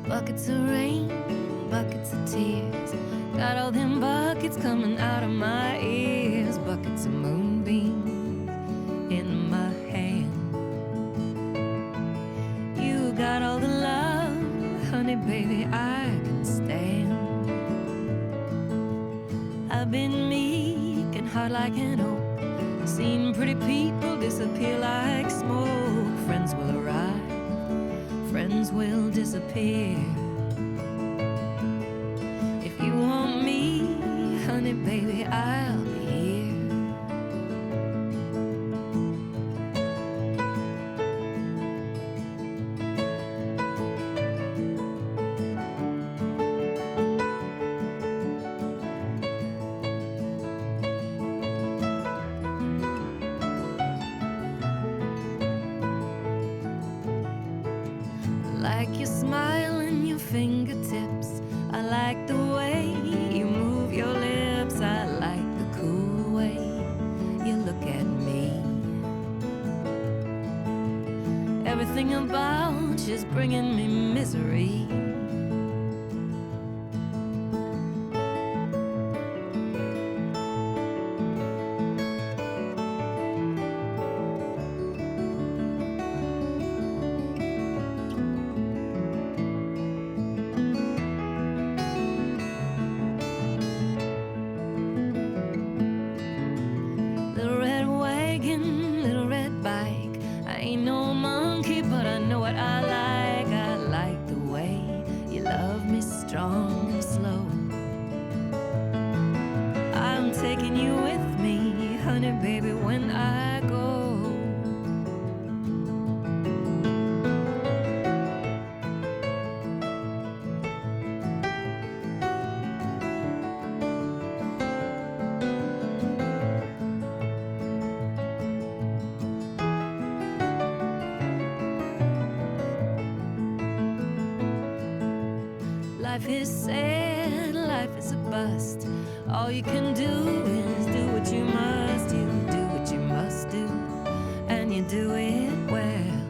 Buckets of rain, buckets of tears. Got all them buckets coming out of my ears. Buckets of moonbeams in my hand. You got all the love, honey baby, I can stand. I've been meek and hard like an oak. Seen pretty people disappear like smoke. Friends will arrive, friends will disappear. If you want me, honey baby, I'll be here. Like your smile and your fingertips. I like the way you move your lips. I like the cool way you look at me. Everything about you's bringing me misery. Little red wagon, little red bike. I ain't no monkey, but I know what I like. I like the way you love me strong and slow. I'm taking you with me, honey baby, when I go. Life is sad, life is a bust. All you can do is do what you must. You do what you must do, and you do it well.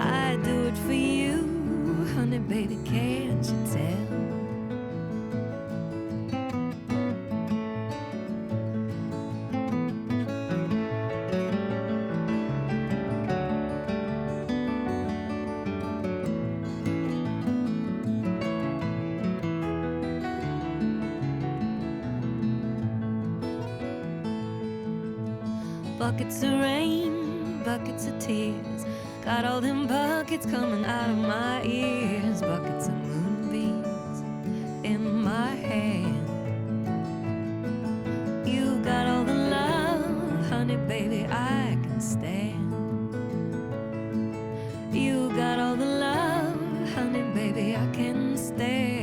I do it for you, honey, baby, can't you tell? Buckets of rain, buckets of tears. Got all them buckets coming out of my ears. Buckets of moonbeams in my hand. You got all the love, honey, baby, I can stand. You got all the love, honey, baby, I can stand.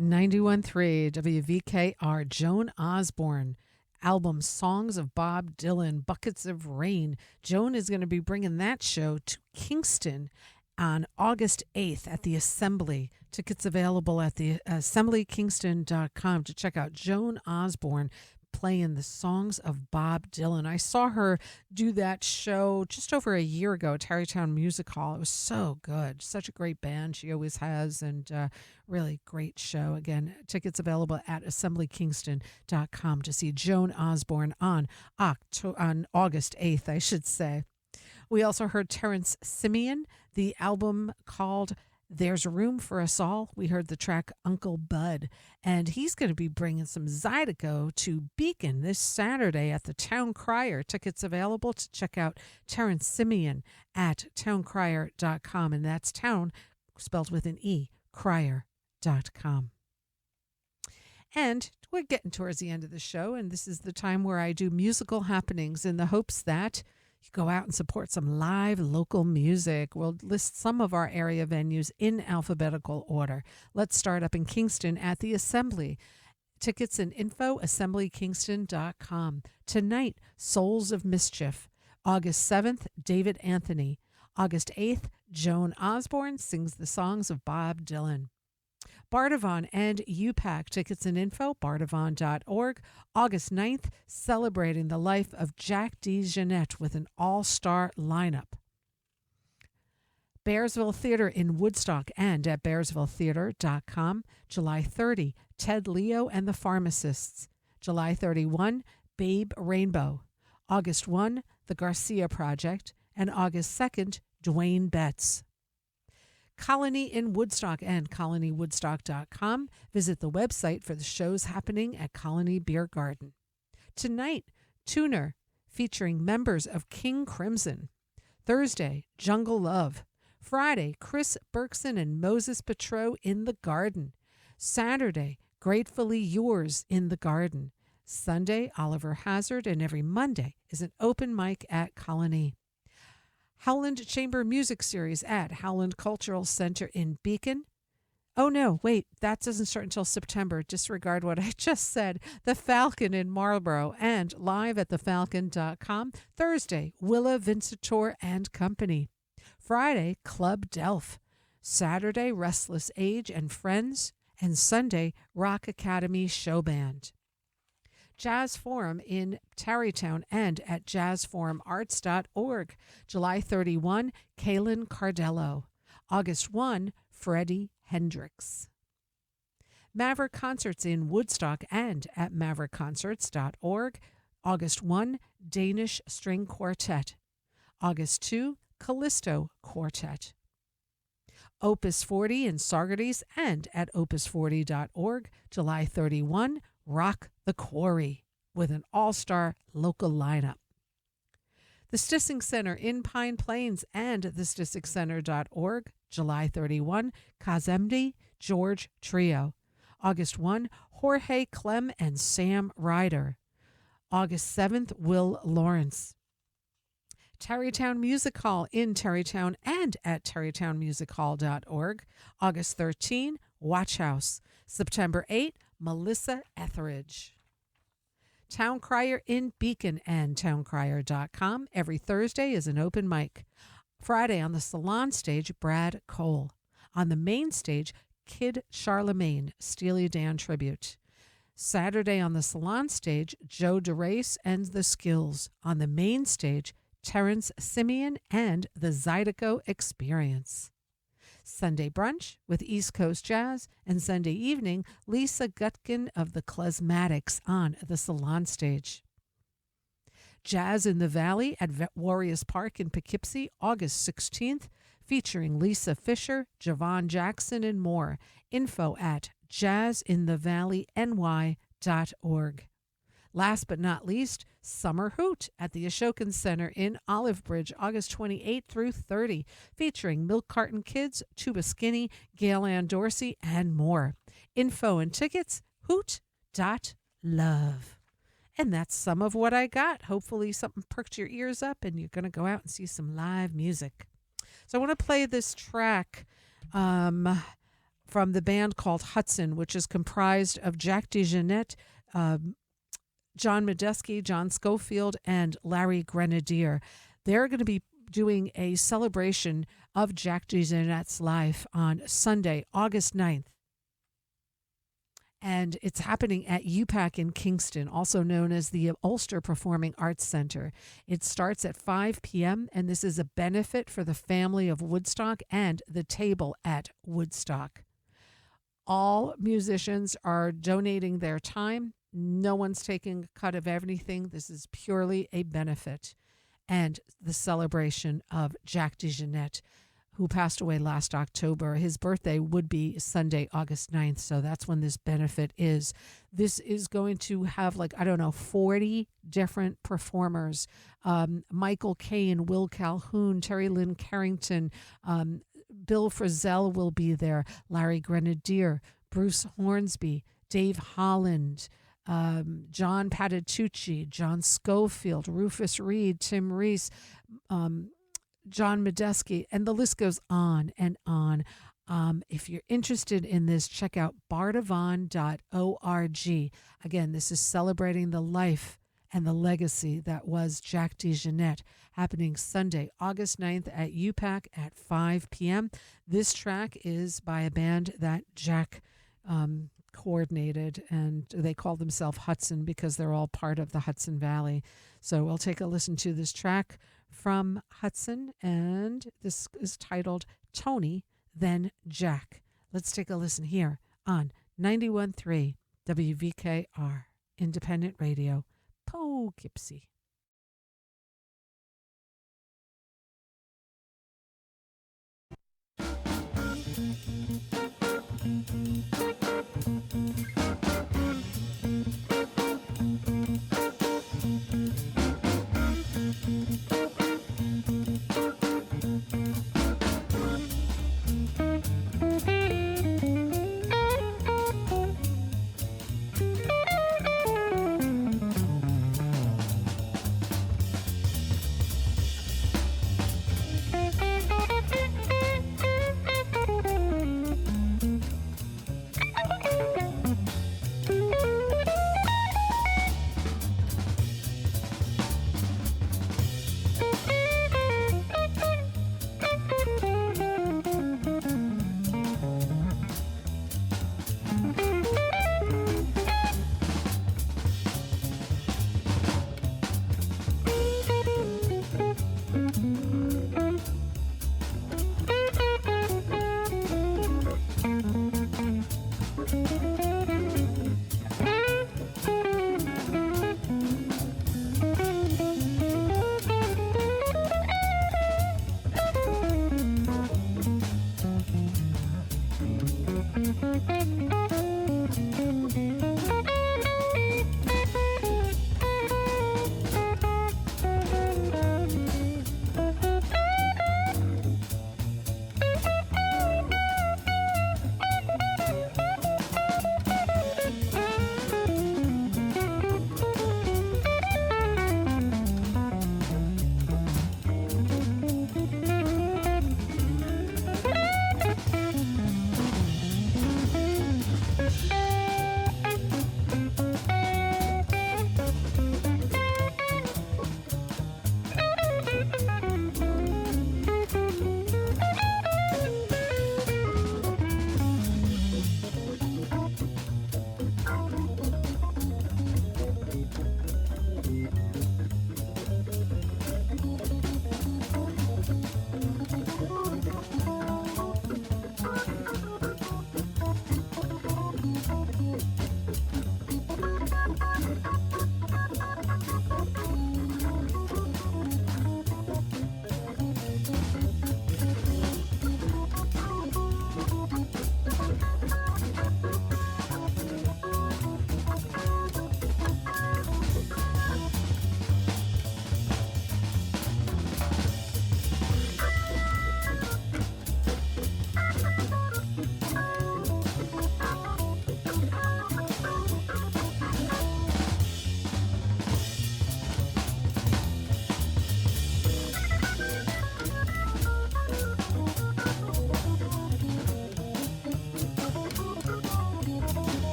91.3 WVKR, Joan Osborne. Album Songs of Bob Dylan, Buckets of Rain. Joan is going to be bringing that show to Kingston on August 8th at the Assembly. Tickets available at the assemblykingston.com to check out Joan Osborne playing the songs of Bob Dylan. I saw her do that show just over a year ago at Tarrytown Music Hall. It was so good. Such a great band she always has, and really great show. Again, tickets available at assemblykingston.com to see Joan Osborne on August 8th, I should say. We also heard Terrence Simeon, the album called There's Room for Us All. We heard the track Uncle Bud, and he's going to be bringing some Zydeco to Beacon this Saturday at the Town Crier. Tickets available to check out Terrence Simeon at towncrier.com, and that's town spelled with an E, crier.com. And we're getting towards the end of the show, and this is the time where I do musical happenings in the hopes that you go out and support some live local music. We'll list some of our area venues in alphabetical order. Let's start up in Kingston at the Assembly. Tickets and info, assemblykingston.com. Tonight, Souls of Mischief. August 7th, David Anthony. August 8th, Joan Osborne sings the songs of Bob Dylan. Bardavon and UPAC. Tickets and info, bardavon.org. August 9th, celebrating the life of Jack DeJohnette with an all-star lineup. Bearsville Theater in Woodstock and at bearsvilletheater.com. July 30, Ted Leo and the Pharmacists. July 31, Babe Rainbow. August 1, The Garcia Project. And August 2nd, Dwayne Betts. Colony in Woodstock and colonywoodstock.com. Visit the website for the shows happening at Colony Beer Garden. Tonight, Tuner, featuring members of King Crimson. Thursday, Jungle Love. Friday, Chris Berkson and Moses Petro in the Garden. Saturday, Gratefully Yours in the Garden. Sunday, Oliver Hazard, and every Monday is an open mic at Colony. Howland Chamber Music Series at Howland Cultural Center in Beacon. Oh, no, wait, that doesn't start until September. Disregard what I just said. The Falcon in Marlborough and live at thefalcon.com. Thursday, Willa Vincitor and Company. Friday, Club Delph. Saturday, Restless Age and Friends. And Sunday, Rock Academy Show Band. Jazz Forum in Tarrytown and at jazzforumarts.org. July 31, Kaylin Cardello. August 1, Freddie Hendricks. Maverick Concerts in Woodstock and at maverickconcerts.org. August 1, Danish String Quartet. August 2, Callisto Quartet. Opus 40 in Saugerties and at opus40.org. July 31, Rock the Quarry with an all-star local lineup. The Stissing Center in Pine Plains and thestissingcenter.org. July 31, Kazemdi George Trio. August 1, Jorge Clem and Sam Ryder. August 7th, Will Lawrence. Tarrytown Music Hall in Tarrytown and at tarrytownmusichall.org. August 13, Watch House. September 8, Melissa Etheridge. Town Crier in Beacon and towncrier.com. Every Thursday is an open mic. Friday on the salon stage, Brad Cole. On the main stage, Kid Charlemagne, Steely Dan tribute. Saturday on the salon stage, Joe DeRace and the Skills. On the main stage, Terrence Simeon and the Zydeco Experience. Sunday brunch with East Coast Jazz, and Sunday evening, Lisa Gutkin of the Klezmatics on the salon stage. Jazz in the Valley at Warriors Park in Poughkeepsie, August 16th, featuring Lisa Fisher, Javon Jackson, and more. Info at jazzinthevalleyny.org. Last but not least, Summer Hoot at the Ashokan Center in Olive Bridge, August 28th through 30, featuring Milk Carton Kids, Tuba Skinny, Gail Ann Dorsey, and more. Info and tickets, hoot.love. And that's some of what I got. Hopefully something perked your ears up and you're going to go out and see some live music. So I want to play this track from the band called Hudson, which is comprised of Jack DeJohnette, John Medeski, John Schofield, and Larry Grenadier. They're going to be doing a celebration of Jack DeJohnette's life on Sunday, August 9th. And it's happening at UPAC in Kingston, also known as the Ulster Performing Arts Center. It starts at 5 p.m., and this is a benefit for the family of Woodstock and the table at Woodstock. All musicians are donating their time. No one's taking a cut of anything. This is purely a benefit and the celebration of Jack DeJohnette, who passed away last October. His birthday would be Sunday, August 9th, so that's when this benefit is. This is going to have 40 different performers. Michael Caine, Will Calhoun, Terry Lynn Carrington, Bill Frisell will be there, Larry Grenadier, Bruce Hornsby, Dave Holland, John Patitucci, John Schofield, Rufus Reed, Tim Reese, John Medeski, and the list goes on and on. If you're interested in this, check out bardavon.org. Again, this is celebrating the life and the legacy that was Jack DeJohnette, happening Sunday, August 9th at UPAC at 5 p.m. This track is by a band that Jack coordinated, and they call themselves Hudson because they're all part of the Hudson Valley. So we'll take a listen to this track from Hudson, and this is titled Tony, Then Jack. Let's take a listen here on 91.3 WVKR, Independent Radio, Poughkeepsie.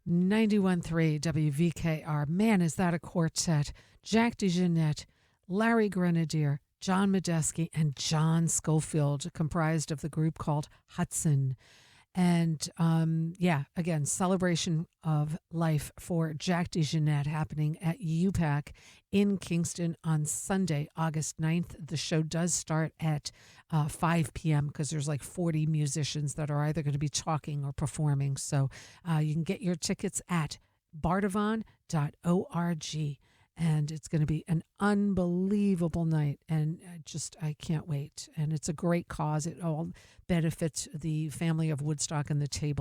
91.3 WVKR. Man, is that a quartet? Jack DeJohnette, Larry Grenadier, John Medeski, and John Schofield, comprised of the group called Hudson. And again, celebration of life for Jack DeJohnette happening at UPAC in Kingston on Sunday, August 9th. The show does start at 5 p.m. because there's like 40 musicians that are either going to be talking or performing. So you can get your tickets at bardavon.org. And it's going to be an unbelievable night. And I can't wait. And it's a great cause. It all benefits the family of Woodstock and the table.